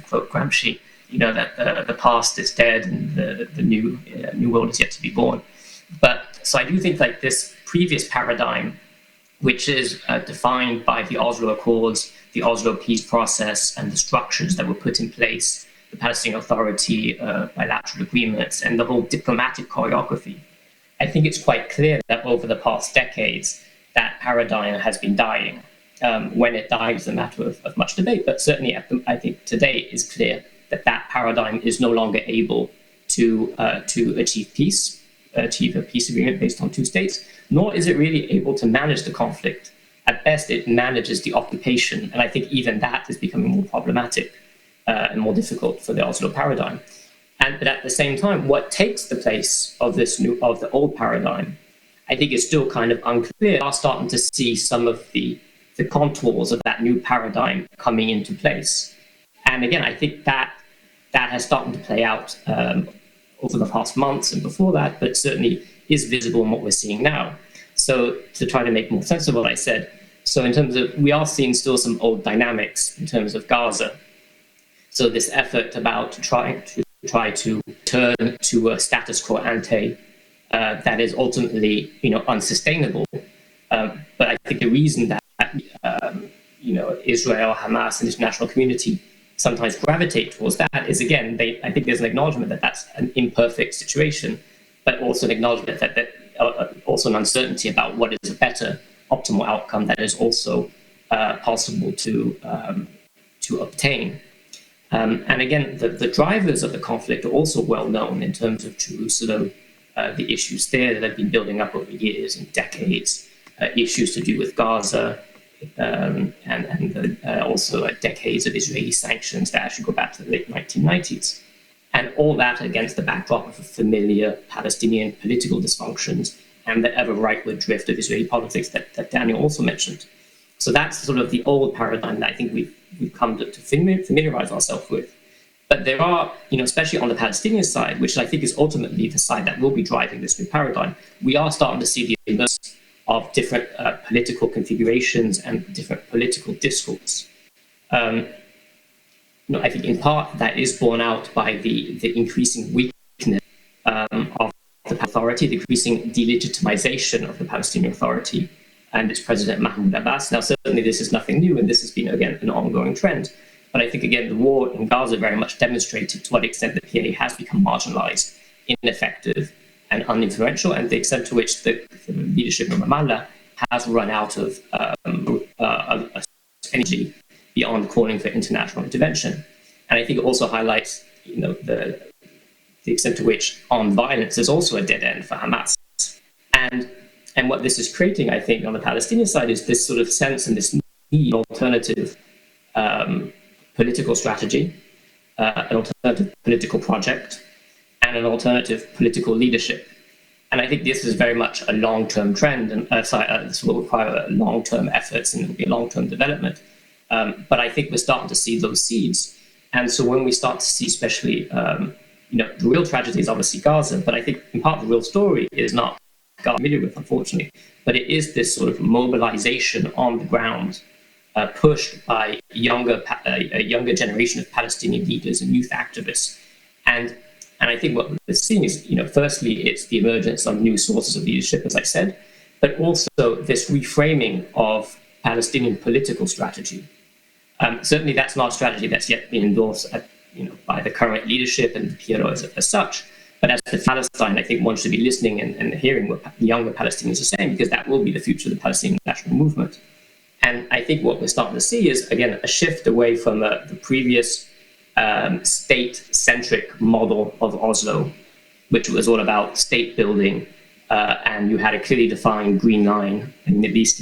quote Gramsci, that the past is dead and the new world is yet to be born. But so I do think this previous paradigm, which is defined by the Oslo Accords, the Oslo peace process, and the structures that were put in place, the Palestinian Authority, bilateral agreements, and the whole diplomatic choreography. I think it's quite clear that over the past decades, that paradigm has been dying. When it dies, a matter of much debate, but certainly I think today is clear that paradigm is no longer able to achieve a peace agreement based on two states, nor is it really able to manage the conflict. At best, it manages the occupation, and I think even that is becoming more problematic and more difficult for the Oslo paradigm. But at the same time, what takes the place of the old paradigm, I think is still kind of unclear. We are starting to see some of the contours of that new paradigm coming into place. And again, I think that has started to play out over the past months and before that, but certainly is visible in what we're seeing now. So to try to make more sense of what I said, so in terms of, we are seeing still some old dynamics in terms of Gaza. So this effort about try to turn to a status quo ante that is ultimately, unsustainable. But I think the reason that, Israel, Hamas, and the international community sometimes gravitate towards that is, again, I think there's an acknowledgement that that's an imperfect situation, but also an acknowledgement that also an uncertainty about what is a better optimal outcome that is also possible to obtain. And again, the drivers of the conflict are also well known in terms of Jerusalem, the issues there that have been building up over years and decades, issues to do with Gaza, and also decades of Israeli sanctions that actually go back to the late 1990s. And all that against the backdrop of familiar Palestinian political dysfunctions and the ever rightward drift of Israeli politics that Daniel also mentioned. So that's sort of the old paradigm that I think we've come to familiarize ourselves with. But there are, especially on the Palestinian side, which I think is ultimately the side that will be driving this new paradigm, we are starting to see the emergence of different political configurations and different political discourse. I think in part that is borne out by the increasing weakness of the authority, the increasing delegitimization of the Palestinian Authority and its president Mahmoud Abbas. Now, certainly this is nothing new, and this has been, again, an ongoing trend. But I think, again, the war in Gaza very much demonstrated to what extent the PLA has become marginalized, ineffective, and uninfluential, and the extent to which the leadership of Ramallah has run out of energy beyond calling for international intervention. And I think it also highlights, the extent to which armed violence is also a dead end for Hamas. And what this is creating, I think, on the Palestinian side is this sort of sense and this need of alternative political strategy, an alternative political project, and an alternative political leadership. And I think this is very much a long-term trend, and this will require long-term efforts and it will be a long-term development. But I think we're starting to see those seeds. And so when we start to see, especially, the real tragedy is obviously Gaza, but I think in part the real story is not Gaza familiar with, unfortunately, but it is this sort of mobilization on the ground pushed by a younger generation of Palestinian leaders and youth activists. And I think what we're seeing is, firstly, it's the emergence of new sources of leadership, as I said, but also this reframing of Palestinian political strategy. Certainly, that's not a strategy that's yet been endorsed, by the current leadership and the PLO as such. But as for Palestine, I think one should be listening and hearing what younger Palestinians are saying, because that will be the future of the Palestinian national movement. And I think what we're starting to see is, again, a shift away from the previous state-centric model of Oslo, which was all about state building, and you had a clearly defined green line, at least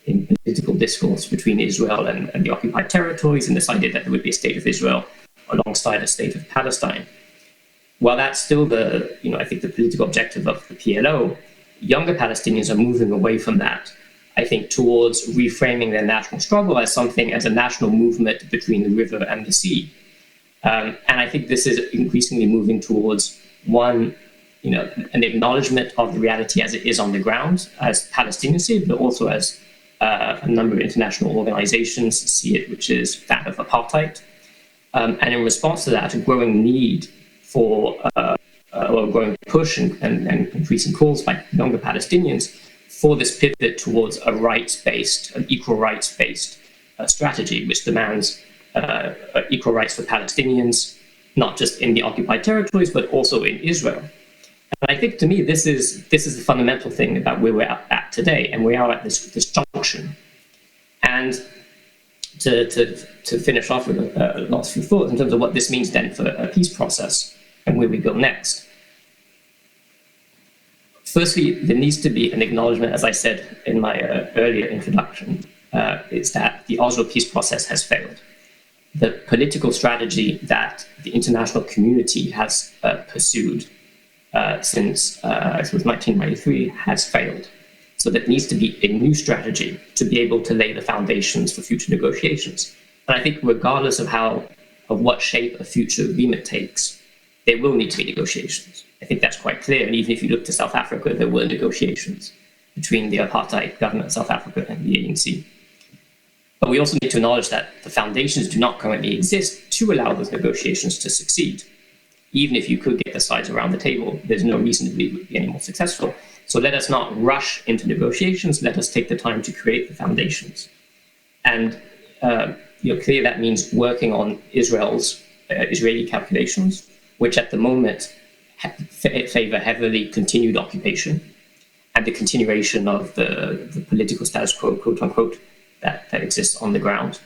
in political discourse, between Israel and the occupied territories, and this idea that there would be a state of Israel alongside a state of Palestine. While that's still I think the political objective of the PLO, younger Palestinians are moving away from that, I think, towards reframing their national struggle as something as a national movement between the river and the sea. And I think this is increasingly moving towards one, an acknowledgement of the reality as it is on the ground, as Palestinians see it, but also as a number of international organizations see it, which is that of apartheid. And in response to that, a growing need for, or a growing push and increasing calls by younger Palestinians for this pivot towards a rights-based, an equal rights-based strategy, which demands equal rights for Palestinians, not just in the occupied territories, but also in Israel. And I think, to me, this is the fundamental thing about where we're at today, and we are at this junction. And to finish off with a last few thoughts in terms of what this means then for a peace process and where we go next. Firstly, there needs to be an acknowledgement, as I said in my earlier introduction, is that the Oslo peace process has failed. The political strategy that the international community has pursued since 1993 has failed. So there needs to be a new strategy to be able to lay the foundations for future negotiations. And I think regardless of what shape a future agreement takes, there will need to be negotiations. I think that's quite clear. And even if you look to South Africa, there were negotiations between the apartheid government of South Africa and the ANC. But we also need to acknowledge that the foundations do not currently exist to allow those negotiations to succeed. Even if you could get the sides around the table, there's no reason to believe it would be any more successful. So let us not rush into negotiations. Let us take the time to create the foundations. And clearly that means working on Israeli calculations, which at the moment favor heavily continued occupation and the continuation of the political status quo, quote unquote, that exists on the ground.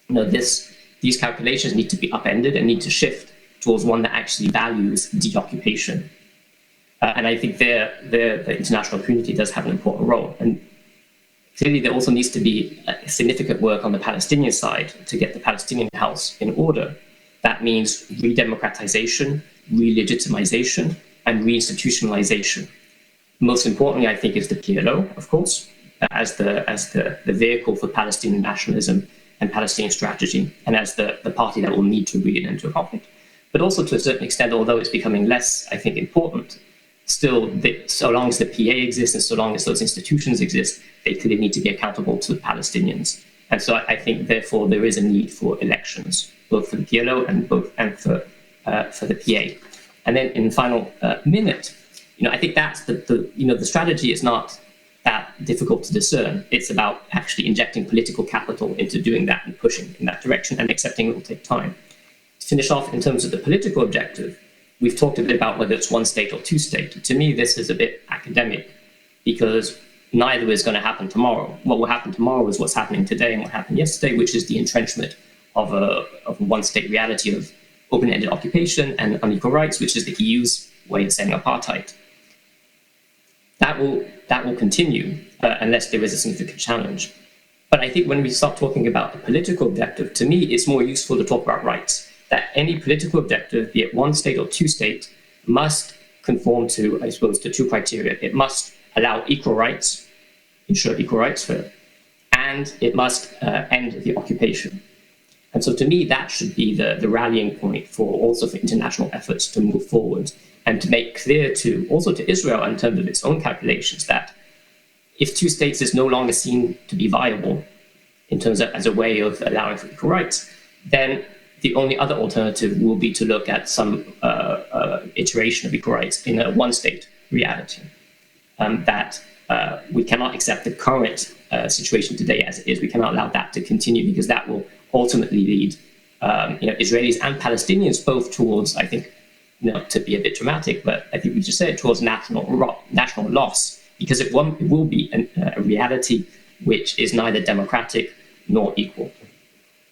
These calculations need to be upended and need to shift towards one that actually values deoccupation. And I think the international community does have an important role. And clearly there also needs to be significant work on the Palestinian side to get the Palestinian house in order. That means re-democratization, re-legitimization, and re-institutionalization. Most importantly, I think, is the PLO, of course, as the vehicle for Palestinian nationalism and Palestinian strategy, and as the party that will need to lead into a conflict. But also to a certain extent, although it's becoming less, I think, important, still, so long as the PA exists and so long as those institutions exist, they clearly need to be accountable to the Palestinians. And so I think, therefore, there is a need for elections, both for the PLO and for the PA. And then in the final minute, I think that's the strategy is not that difficult to discern. It's about actually injecting political capital into doing that and pushing in that direction and accepting it will take time. To finish off in terms of the political objective, we've talked a bit about whether it's one state or two state. To me, this is a bit academic because neither is going to happen tomorrow. What will happen tomorrow is what's happening today and what happened yesterday, which is the entrenchment of a one state reality of open-ended occupation and unequal rights, which is the EU's way of saying apartheid. That will continue unless there is a significant challenge. But I think when we start talking about the political objective, to me, it's more useful to talk about rights. That any political objective, be it one state or two state, must conform to, I suppose, to two criteria. It must allow equal rights, ensure equal rights for it, and it must end the occupation. And so to me, that should be the rallying point for international efforts to move forward and to make clear to Israel in terms of its own calculations that if two states is no longer seen to be viable in terms of as a way of allowing for equal rights, then the only other alternative will be to look at some iteration of equal rights in a one-state reality. We cannot accept the current situation today as it is. We cannot allow that to continue because that will ultimately lead Israelis and Palestinians both towards, I think, to be a bit dramatic, but I think we just said towards national loss, because it will be a reality which is neither democratic nor equal.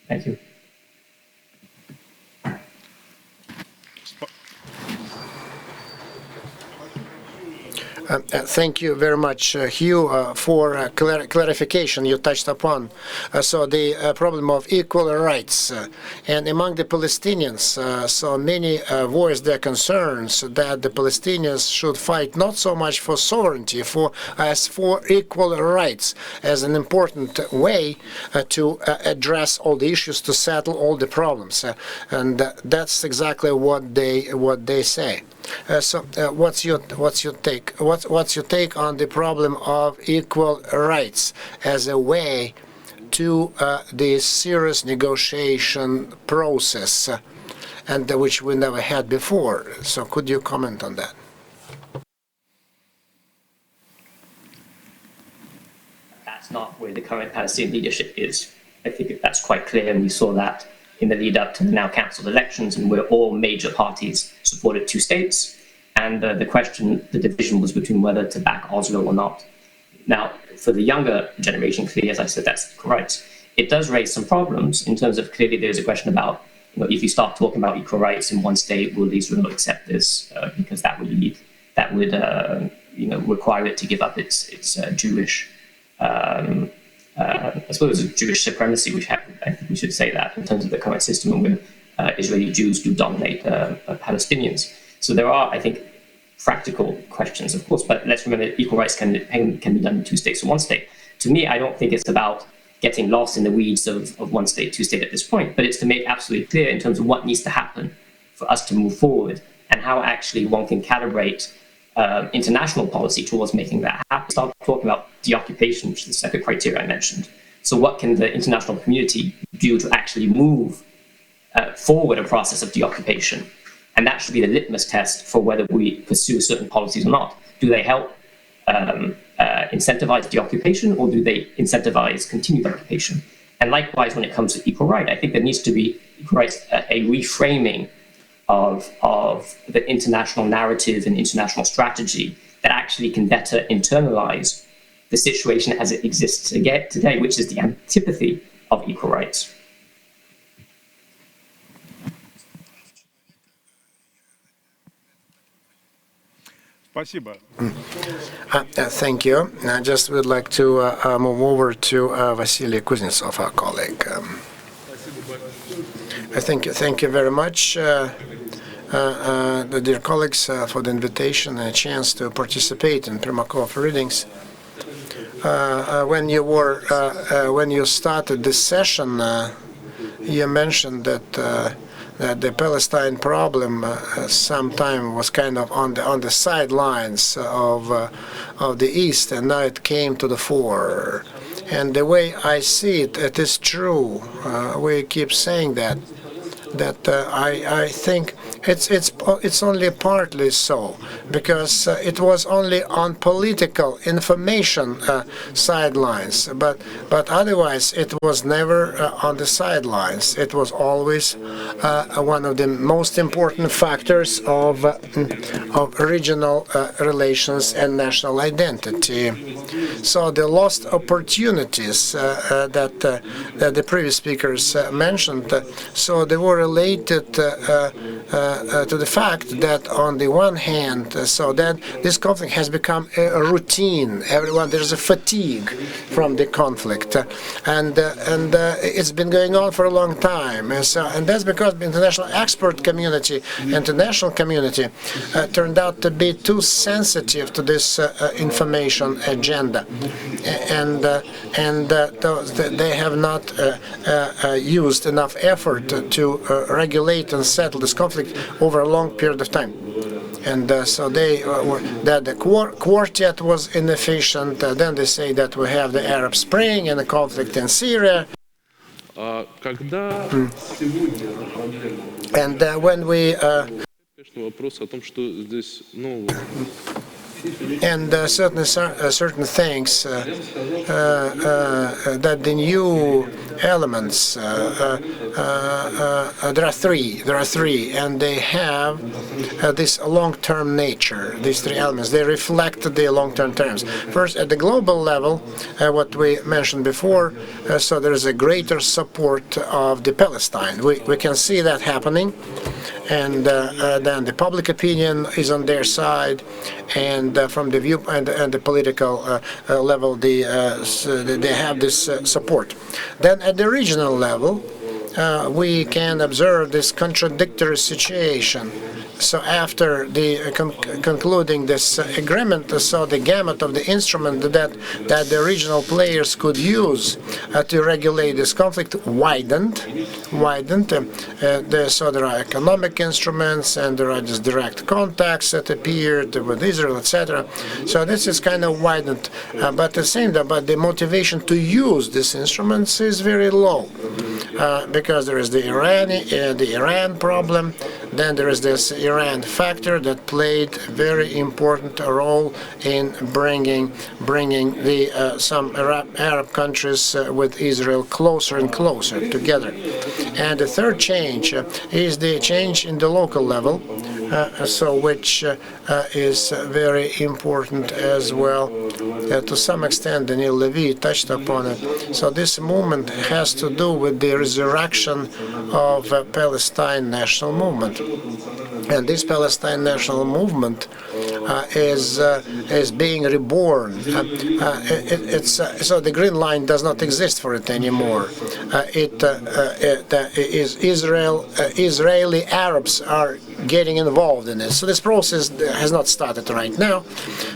Thank you. Thank you very much, Hugh, for clarification you touched upon. So the problem of equal rights. And among the Palestinians, so many voiced their concerns that the Palestinians should fight not so much for sovereignty as for equal rights as an important way to address all the issues, to settle all the problems. And that's exactly what they say. So, what's your take? What's your take on the problem of equal rights as a way to the serious negotiation process, and which we never had before? So, could you comment on that? That's not where the current Palestinian leadership is. I think that's quite clear, and we saw that in the lead up to the now cancelled elections, and where all major parties supported two states. And the division was between whether to back Oslo or not. Now, for the younger generation, clearly, as I said, that's correct. It does raise some problems in terms of, clearly there's a question about, if you start talking about equal rights in one state, will Israel accept this? Because that would require it to give up its Jewish, I suppose, Jewish supremacy, which I think we should say that in terms of the current system where Israeli Jews do dominate Palestinians. So there are, I think, practical questions, of course, but let's remember equal rights can be done in two states or one state. To me, I don't think it's about getting lost in the weeds of one state, two state at this point, but it's to make absolutely clear in terms of what needs to happen for us to move forward and how actually one can calibrate international policy towards making that happen. Start talking about deoccupation, which is the second criteria I mentioned. So what can the international community do to actually move forward a process of deoccupation? And that should be the litmus test for whether we pursue certain policies or not. Do they help incentivize deoccupation, or do they incentivize continued occupation? And likewise, when it comes to equal right, I think there needs to be equal rights, a reframing of the international narrative and international strategy that actually can better internalize the situation as it exists today, which is the antipathy of equal rights. Thank you. I just would like to move over to Vasily Kuznetsov, our colleague. Thank you very much, dear colleagues, for the invitation and a chance to participate in Primakov readings. When you started this session, you mentioned that the Palestine problem sometime was kind of on the sidelines of the East, and now it came to the fore. And the way I see it, it is true. We keep saying that I think it's only partly so, because it was only on political information sidelines, but otherwise it was never on the sidelines. It was always one of the most important factors of regional relations and national identity. So the lost opportunities that the previous speakers mentioned, so they were related to the fact that on the one hand, so that this conflict has become a routine. There's a fatigue from the conflict, and it's been going on for a long time. And that's because the international expert community, international community, turned out to be too sensitive to this information agenda, and they have not used enough effort to regulate and settle this conflict over a long period of time. And so that the quartet was inefficient. Then they say that we have the Arab Spring and the conflict in Syria. And when we and certain things that the new elements. There are three, and they have this long-term nature. These three elements, they reflect the long-term terms. First, at the global level, what we mentioned before, so there is a greater support of the Palestine. We can see that happening, and then the public opinion is on their side, and from the view and the political level, they have this support. Then at the regional level, we can observe this contradictory situation. So after the concluding this agreement, so the gamut of the instrument that the regional players could use to regulate this conflict widened. So there are economic instruments, and there are just direct contacts that appeared with Israel, etc. So this is kind of widened, but at the same time, but the motivation to use these instruments is very low, because there is the Iran problem. Then there is this Iran factor that played a very important role in bringing the some Arab countries with Israel closer and closer together. And the third change is the change in the local level, which is very important as well. To some extent, Daniel Levy touched upon it. So this movement has to do with the resurrection of Palestine national movement. And this Palestine national movement is being reborn. So the green line does not exist for it anymore. Israeli Arabs are getting involved in it. So this process has not started right now.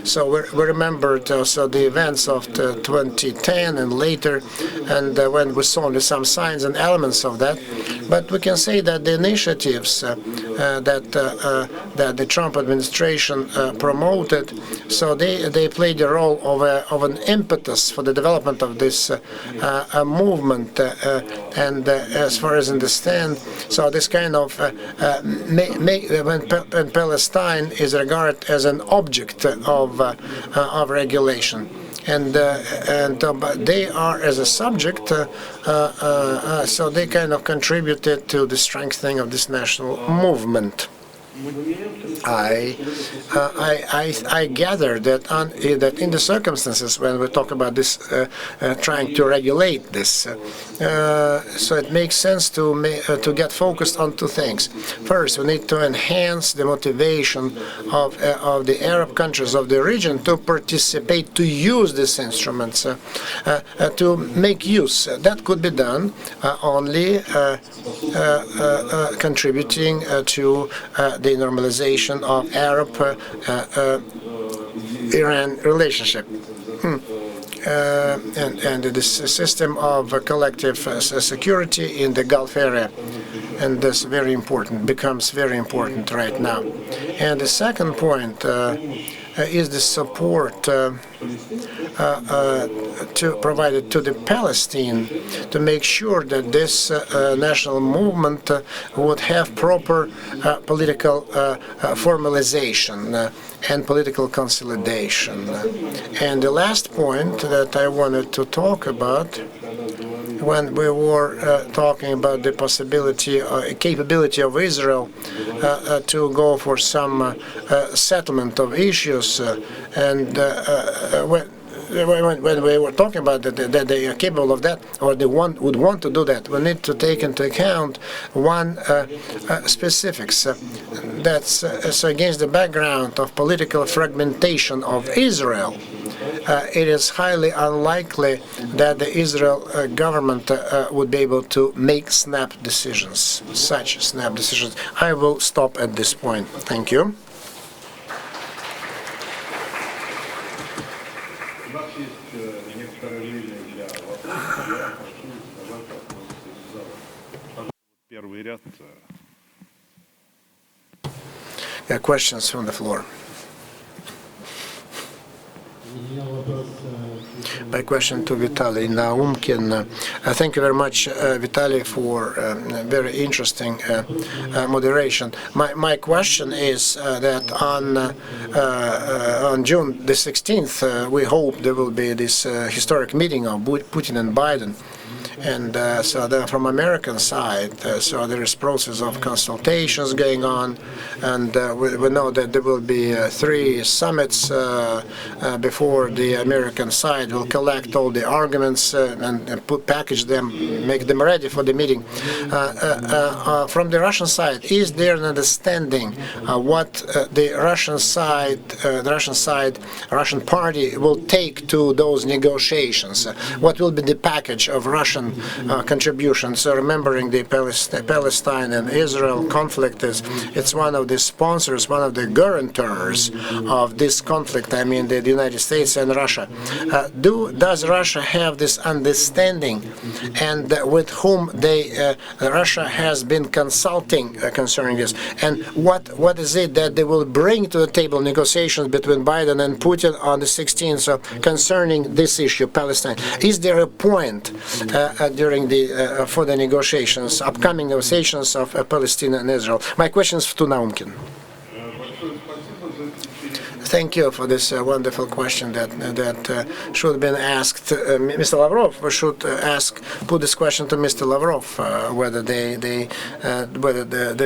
So we remembered also the events of 2010 and later, and when we saw some signs and elements of that. But we can say that the initiatives that the Trump administration promoted, so they played the role of an impetus for the development of this movement. And as far as I understand, so this kind of when Palestine is regarded as an object of regulation. And they are as a subject, so they kind of contributed to the strengthening of this national movement. I gather that in the circumstances when we talk about this, trying to regulate this, so it makes sense to get focused on two things. First, we need to enhance the motivation of the Arab countries of the region to participate, to use these instruments, to make use. That could be done only contributing to the normalization of Arab-Iran relationship. And this system of collective security in the Gulf area. And that's very important, becomes very important right now. And the second point is the support provided to the Palestine to make sure that this national movement would have proper political formalization and political consolidation. And the last point that I wanted to talk about, when we were talking about the possibility, capability of Israel to go for some settlement of issues, and when we were talking about that they are capable of that, or they would want to do that, we need to take into account one specifics. That's so against the background of political fragmentation of Israel. It is highly unlikely that the Israel government would be able to make snap decisions, such snap decisions. I will stop at this point. Thank you. Questions from the floor. My question to Vitaly Naumkin. Thank you very much, Vitaly, for very interesting moderation. My question is that on June the 16th, we hope there will be this historic meeting of Putin and Biden. And from American side, so there is process of consultations going on, and we know that there will be 3 summits before the American side will collect all the arguments and package them, make them ready for the meeting. From the Russian side, is there an understanding what the Russian party will take to those negotiations? What will be the package of Russian contributions? Remembering the Palestine and Israel conflict it's one of the sponsors, one of the guarantors of this conflict. I mean, the United States and Russia. Does Russia have this understanding, and with whom Russia has been consulting concerning this? And what is it that they will bring to the table negotiations between Biden and Putin on the 16th concerning this issue, Palestine? Is there a point during for the negotiations, upcoming negotiations of Palestine and Israel? My question is to Naumkin. Thank you for this wonderful question that should have been asked. Mr. Lavrov should put this question to Mr. Lavrov, whether the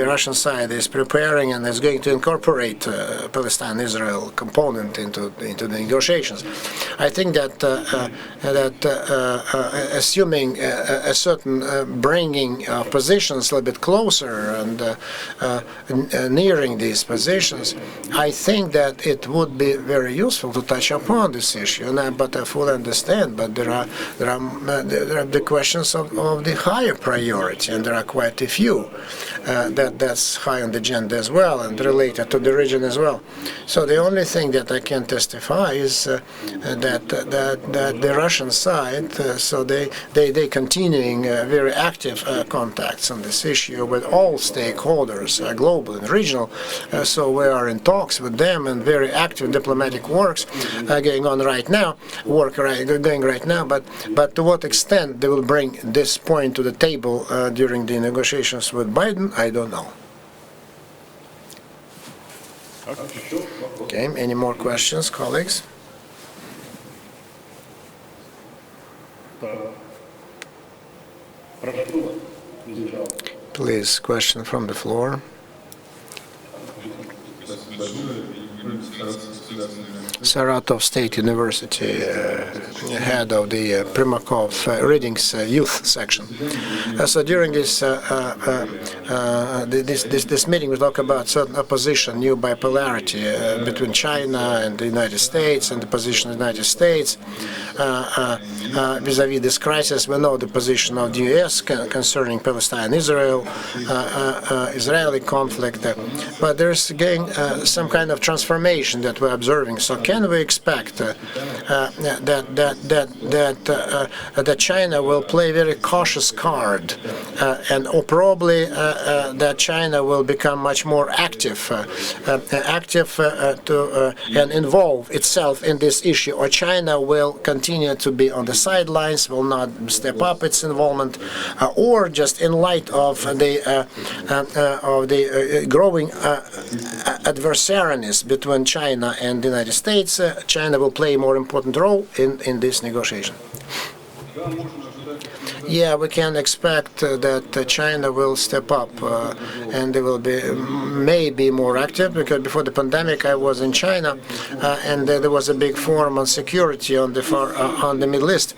Russian side is preparing and is going to incorporate Palestine-Israel component into the negotiations. I think that assuming a certain bringing of positions a little bit closer and nearing these positions, I think that it would be very useful to touch upon this issue, but I fully understand. But there are the questions of the higher priority, and there are quite a few that's high on the agenda as well, and related to the region as well. So the only thing that I can testify is that the Russian side, so they continuing very active contacts on this issue with all stakeholders, global and regional. So we are in talks with them and very active diplomatic works going on right now, going right now. But to what extent they will bring this point to the table during the negotiations with Biden, I don't know. Okay, any more questions, colleagues? Please, question from the floor. Saratov State University, head of the Primakov Readings Youth section. So during this meeting, we talk about certain opposition, new bipolarity between China and the United States, and the position of the United States vis-a-vis this crisis. We know the position of the U.S. concerning Palestine-Israel, Israeli conflict, but there's again some kind of transformation that we're observing. So can we expect that China will play a very cautious card, or probably that China will become much more active, and involve itself in this issue, or China will continue to be on the sidelines, will not step up its involvement, or just in light of the growing adversariness between China and the United States, China will play a more important role in this negotiation. Yeah, we can expect that China will step up and they will be maybe more active, because before the pandemic I was in China and there was a big forum on security on the Middle East.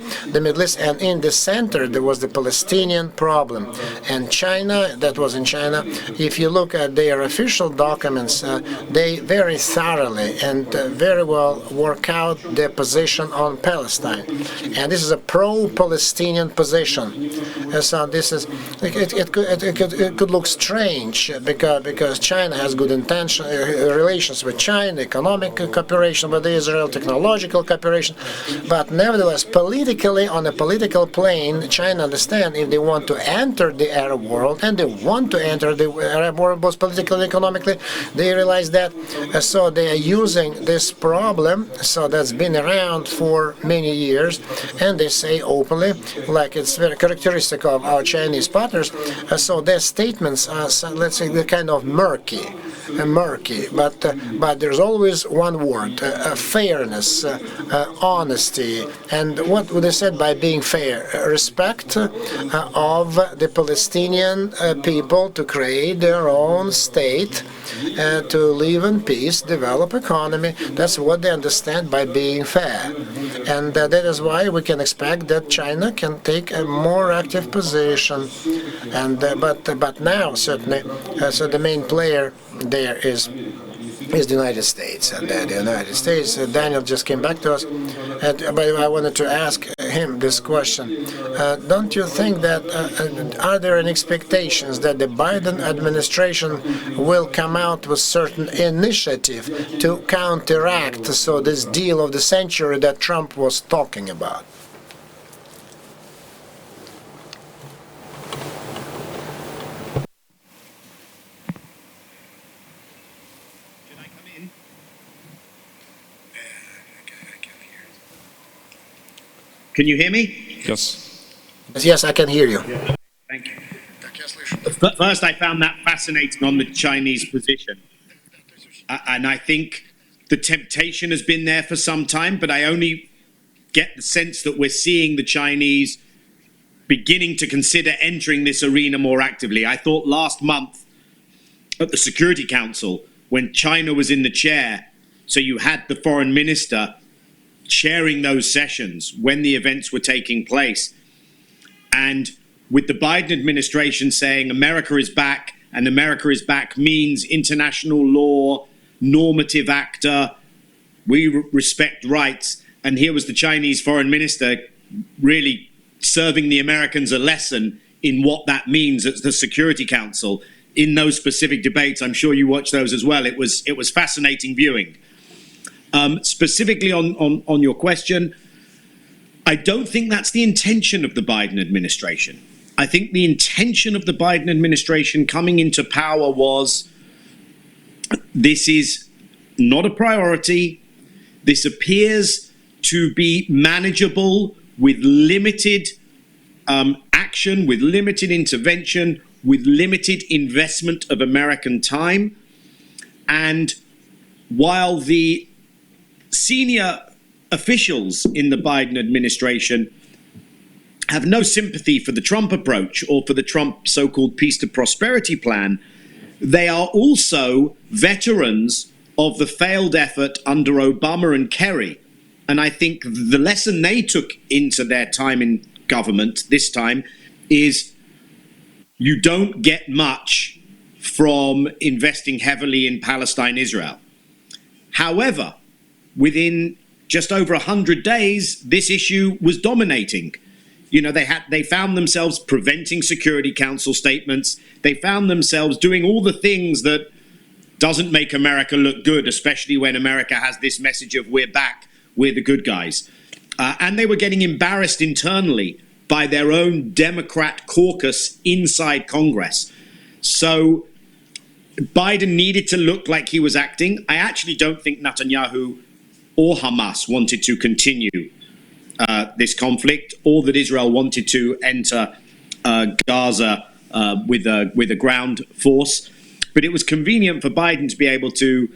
And in the center there was the Palestinian problem. And China, that was in China, if you look at their official documents, they very thoroughly and very well work out their position on Palestine. And this is a pro-Palestinian position. So this is it could look strange because China has good relations with China, economic cooperation with Israel, technological cooperation, but nevertheless politically, on a political plane, China understands if they want to enter the Arab world, and they want to enter the Arab world both politically and economically, they realize that so they are using this problem, so that's been around for many years, and they say openly, like it's very characteristic of our Chinese partners, so their statements are, let's say, they're kind of murky. murky. But there's always one word: fairness, honesty, and what would they said by being fair? Respect of the Palestinian people to create their own state, to live in peace, develop economy. That's what they understand by being fair. And that is why we can expect that China can take a more active position. And but now certainly, so the main player there is the United States. And the United States, Daniel just came back to us, and but I wanted to ask him this question. Don't you think that, are there any expectations that the Biden administration will come out with certain initiative to counteract so this deal of the century that Trump was talking about? Can you hear me? Yes. Yes, I can hear you. Thank you. First, I found that fascinating on the Chinese position. And I think the temptation has been there for some time, but I only get the sense that we're seeing the Chinese beginning to consider entering this arena more actively. I thought last month at the Security Council, when China was in the chair, so you had the foreign minister chairing those sessions when the events were taking place. And with the Biden administration saying America is back, and America is back means international law, normative actor, we respect rights. And here was the Chinese foreign minister really serving the Americans a lesson in what that means at the Security Council in those specific debates. I'm sure you watched those as well. It was fascinating viewing. Specifically on your question, I don't think that's the intention of the Biden administration. I think the intention of the Biden administration coming into power was, this is not a priority. This appears to be manageable with limited action, with limited intervention, with limited investment of American time. And while the senior officials in the Biden administration have no sympathy for the Trump approach or for the Trump so-called peace to prosperity plan, they are also veterans of the failed effort under Obama and Kerry. And I think the lesson they took into their time in government this time is you don't get much from investing heavily in Palestine-Israel. However, within just over 100 days, this issue was dominating. You know, they found themselves preventing Security Council statements. They found themselves doing all the things that doesn't make America look good, especially when America has this message of we're back, we're the good guys. And they were getting embarrassed internally by their own Democrat caucus inside Congress. So Biden needed to look like he was acting. I actually don't think Netanyahu or Hamas wanted to continue this conflict, or that Israel wanted to enter Gaza with a ground force. But it was convenient for Biden to be able to,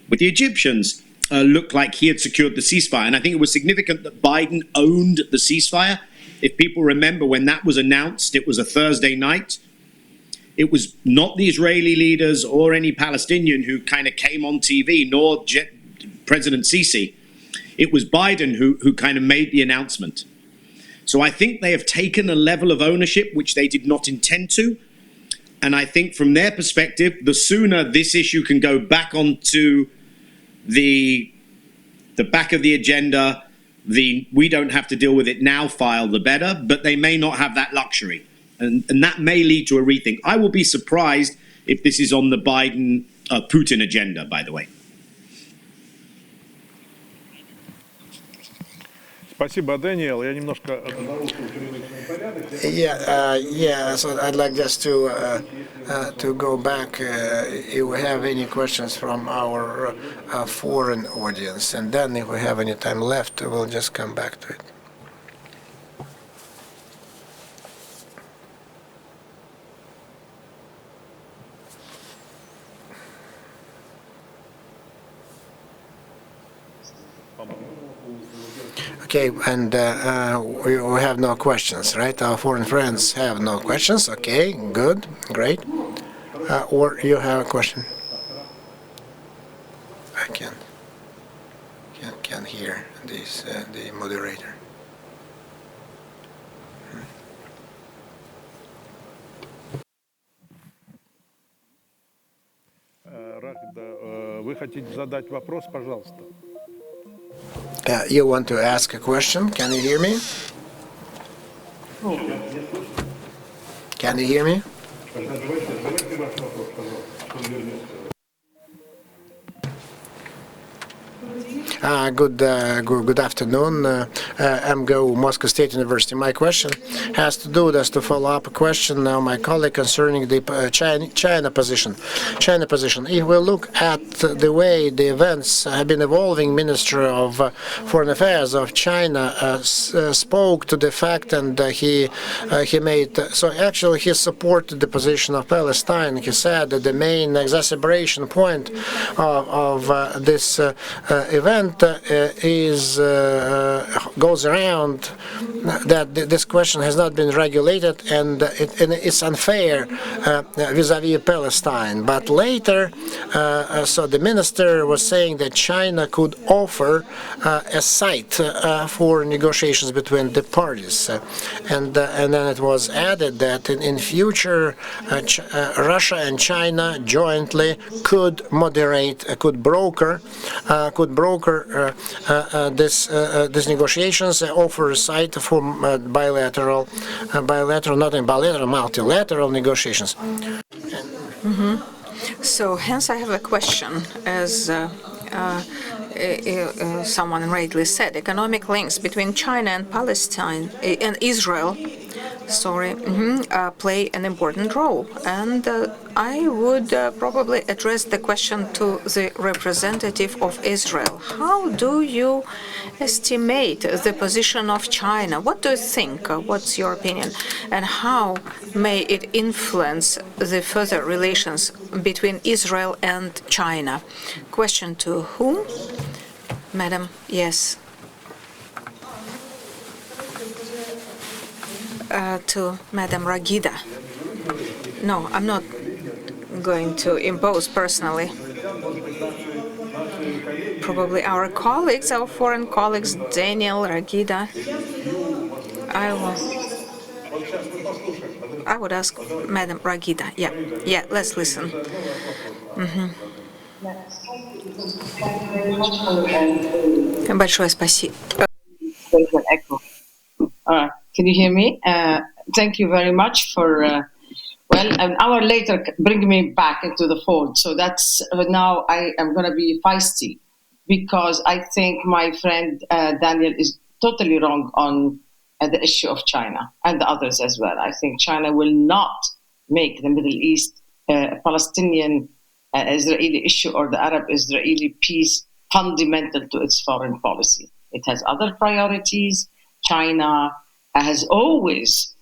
with the Egyptians, look like he had secured the ceasefire. And I think it was significant that Biden owned the ceasefire. If people remember, when that was announced, it was a Thursday night. It was not the Israeli leaders or any Palestinian who kind of came on TV, nor President Sisi. It was Biden who kind of made the announcement. So I think they have taken a level of ownership which they did not intend to. And I think from their perspective, the sooner this issue can go back onto the back of the agenda, the we don't have to deal with it now file, the better. But they may not have that luxury. And that may lead to a rethink. I will be surprised if this is on the Biden-Putin agenda, by the way. Спасибо, Дэниел. Я немножко... Yeah, so I'd like just to go back, if we have any questions from our foreign audience, and then if we have any time left, we'll just come back to it. Okay, and we have no questions, right? Our foreign friends have no questions. Okay, good, great. Or you have a question? I can't hear this the moderator. Вы хотите задать вопрос, пожалуйста. You want to ask a question? Can you hear me? Can you hear me? Good afternoon. MGO, Moscow State University. My question has to do with to follow up a question now my colleague concerning the China position. If we look at the way the events have been evolving, Minister of Foreign Affairs of China spoke to the fact, and he made so actually he supported the position of Palestine. He said that the main exacerbation point of this event goes around that this question has not been regulated, and it's unfair vis-a-vis Palestine. But later, so the minister was saying that China could offer a site for negotiations between the parties, and then it was added that in future Russia and China jointly could moderate, could broker these negotiations, offer a site for multilateral negotiations. So hence I have a question. As someone rightly said, economic links between China and Palestine and Israel play an important role. And I would probably address the question to the representative of Israel. How do you estimate the position of China? What do you think? What's your opinion? And how may it influence the further relations between Israel and China? Question to whom? Madam, yes. To Madam Ragida. No, I'm not going to impose personally. Probably our colleagues, our foreign colleagues, Daniel, Ragida. I would ask Madam Ragida. Yeah, let's listen. Большое спасибо. Can you hear me? Thank you very much for, an hour later, bring me back into the fold. So that's, now I am going to be feisty because I think my friend Daniel is totally wrong on the issue of China and the others as well. I think China will not make the Middle East Palestinian-Israeli issue or the Arab-Israeli peace fundamental to its foreign policy. It has other priorities. China has always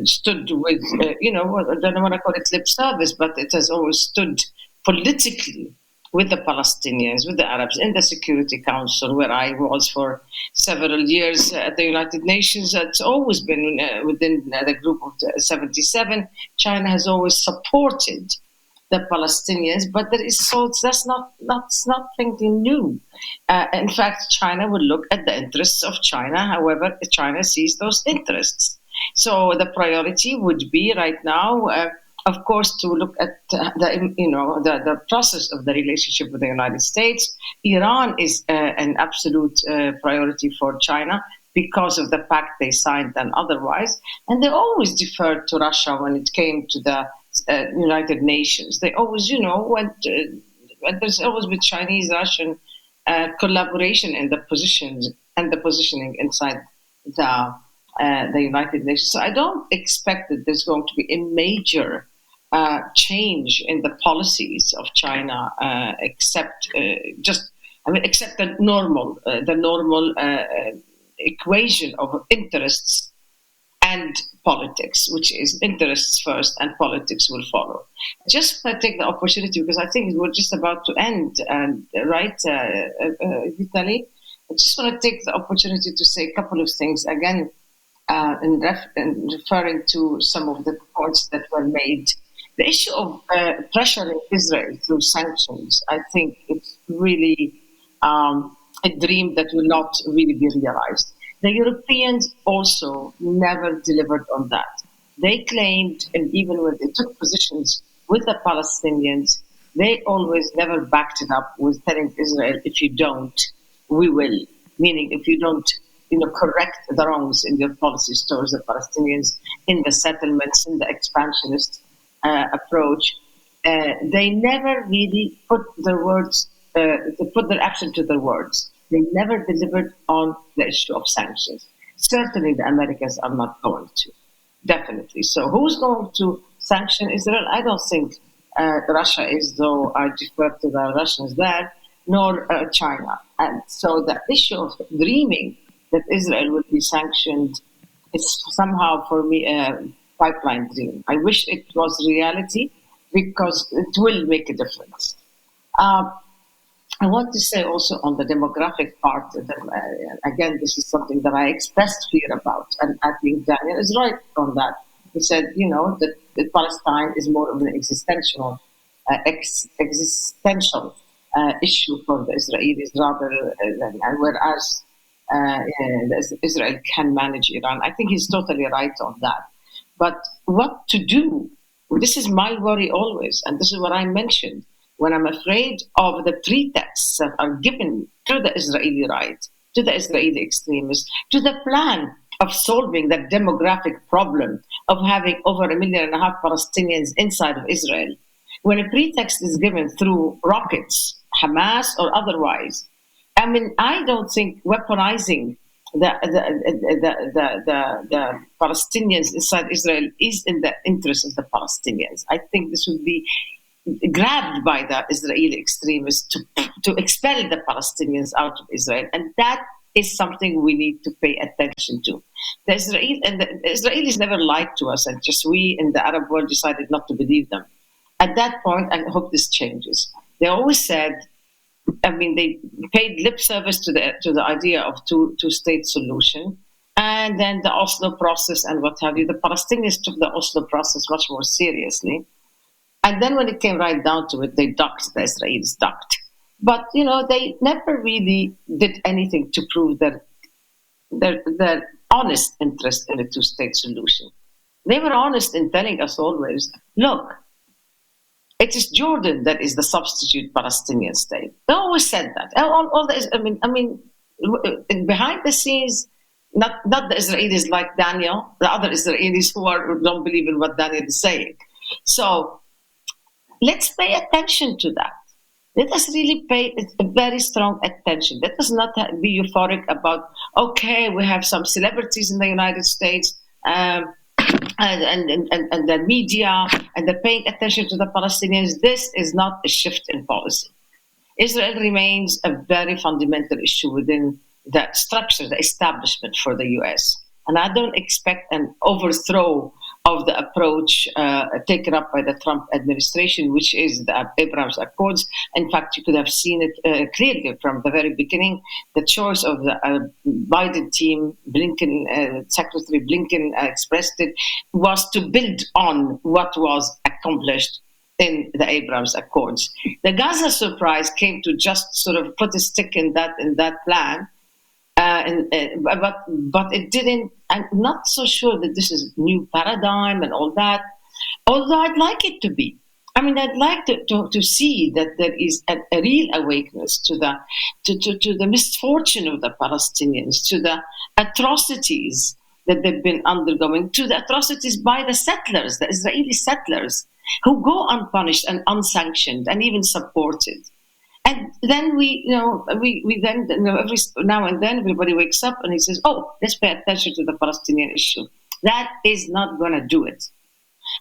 stood with, I don't want to call it lip service, but it has always stood politically with the Palestinians, with the Arabs in the Security Council, where I was for several years at the United Nations. It's always been within the group of 77. China has always supported the Palestinians, but that's not something new. In fact, China will look at the interests of China, however China sees those interests. So the priority would be right now, of course, to look at the process of the relationship with the United States. Iran is an absolute priority for China because of the pact they signed and otherwise, and they always deferred to Russia when it came to the United Nations. They always, there's always been Chinese-Russian collaboration in the positions and the positioning inside the United Nations. So I don't expect that there's going to be a major change in the policies of China, except the normal equation of interests and politics, which is interests first and politics will follow. Just take the opportunity because I think we're just about to end, right, Vitaly? I just want to take the opportunity to say a couple of things again, in referring to some of the points that were made. The issue of pressuring Israel through sanctions, I think it's really a dream that will not really be realized. The Europeans also never delivered on that. They claimed, and even when they took positions with the Palestinians, they always never backed it up with telling Israel, if you don't, we will. Meaning, if you don't, correct the wrongs in your policies towards the Palestinians, in the settlements, in the expansionist approach, they never really put their words, put their action to their words. They never delivered on the issue of sanctions. Certainly, the Americans are not going to. Definitely. So, who's going to sanction Israel? I don't think Russia is, though I defer to the Russians there, nor China. And so the issue of dreaming that Israel would be sanctioned is somehow, for me, a pipeline dream. I wish it was reality because it will make a difference. I want to say also on the demographic part, that, again, this is something that I expressed fear about, and I think Daniel is right on that. He said, that Palestine is more of an existential issue for the Israelis rather than, and whereas Israel can manage Iran. I think he's totally right on that. But what to do? This is my worry always, and this is what I mentioned. When I'm afraid of the pretexts that are given to the Israeli right, to the Israeli extremists, to the plan of solving that demographic problem of having over 1.5 million Palestinians inside of Israel, when a pretext is given through rockets, Hamas or otherwise, I don't think weaponizing the Palestinians inside Israel is in the interest of the Palestinians. I think this would be grabbed by the Israeli extremists to expel the Palestinians out of Israel. And that is something we need to pay attention to. The Israelis never lied to us, and just we in the Arab world decided not to believe them. At that point, I hope this changes. They always said, they paid lip service to the idea of two-state solution, and then the Oslo process and what have you. The Palestinians took the Oslo process much more seriously. And then when it came right down to it, they ducked, the Israelis ducked. But, they never really did anything to prove their honest interest in a two-state solution. They were honest in telling us always, look, it is Jordan that is the substitute Palestinian state. They always said that. Behind the scenes, not the Israelis like Daniel, the other Israelis who don't believe in what Daniel is saying. So, let's pay attention to that. Let us really pay very strong attention. Let us not be euphoric about, okay, we have some celebrities in the United States and the media, and they're paying attention to the Palestinians. This is not a shift in policy. Israel remains a very fundamental issue within the structure, the establishment for the U.S. And I don't expect an overthrow of the approach taken up by the Trump administration, which is the Abraham Accords. In fact, you could have seen it clearly from the very beginning. The choice of the Biden team, Secretary Blinken expressed it, was to build on what was accomplished in the Abraham Accords. The Gaza surprise came to just sort of put a stick in that plan. But it didn't. I'm not so sure that this is new paradigm and all that. Although I'd like it to be. I'd like to see that there is a real awakeness to the misfortune of the Palestinians, to the atrocities that they've been undergoing, to the atrocities by the settlers, the Israeli settlers, who go unpunished and unsanctioned and even supported. And then every now and then everybody wakes up and he says, oh, let's pay attention to the Palestinian issue. That is not going to do it.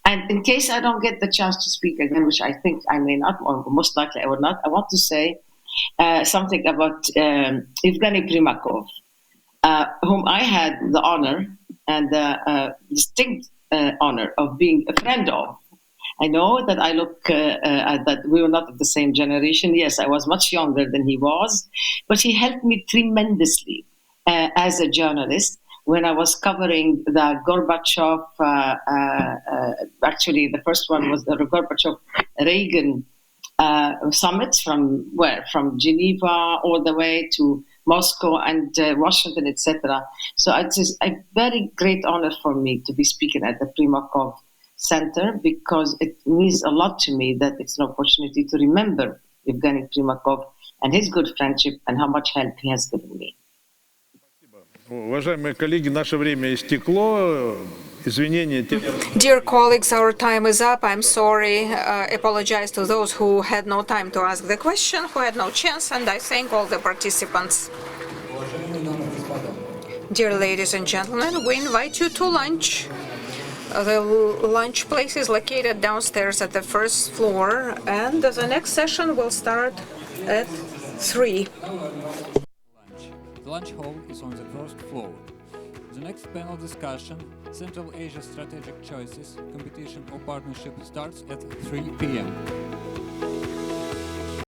And in case I don't get the chance to speak again, which I think I may not, or most likely I will not, I want to say something about Evgeny Primakov, whom I had the honor and the distinct honor of being a friend of. I know that I look that we were not of the same generation. Yes, I was much younger than he was, but he helped me tremendously as a journalist when I was covering the Gorbachev. Actually, the first one was the Gorbachev-Reagan summits from where? From Geneva all the way to Moscow and Washington, etc. So it's a very great honor for me to be speaking at the Primakov Center because it means a lot to me that it's an opportunity to remember Evgeny Primakov and his good friendship and how much help he has given me. Уважаемые коллеги, наше время истекло. Извинения тем. Dear colleagues, our time is up. I'm sorry. Apologize to those who had no time to ask the question, who had no chance, and I thank all the participants. Dear ladies and gentlemen, we invite you to lunch. The lunch place is located downstairs at the first floor, and the next session will start at 3. The lunch hall is on the first floor. The next panel discussion, Central Asia Strategic Choices, Competition or Partnership, starts at 3 p.m.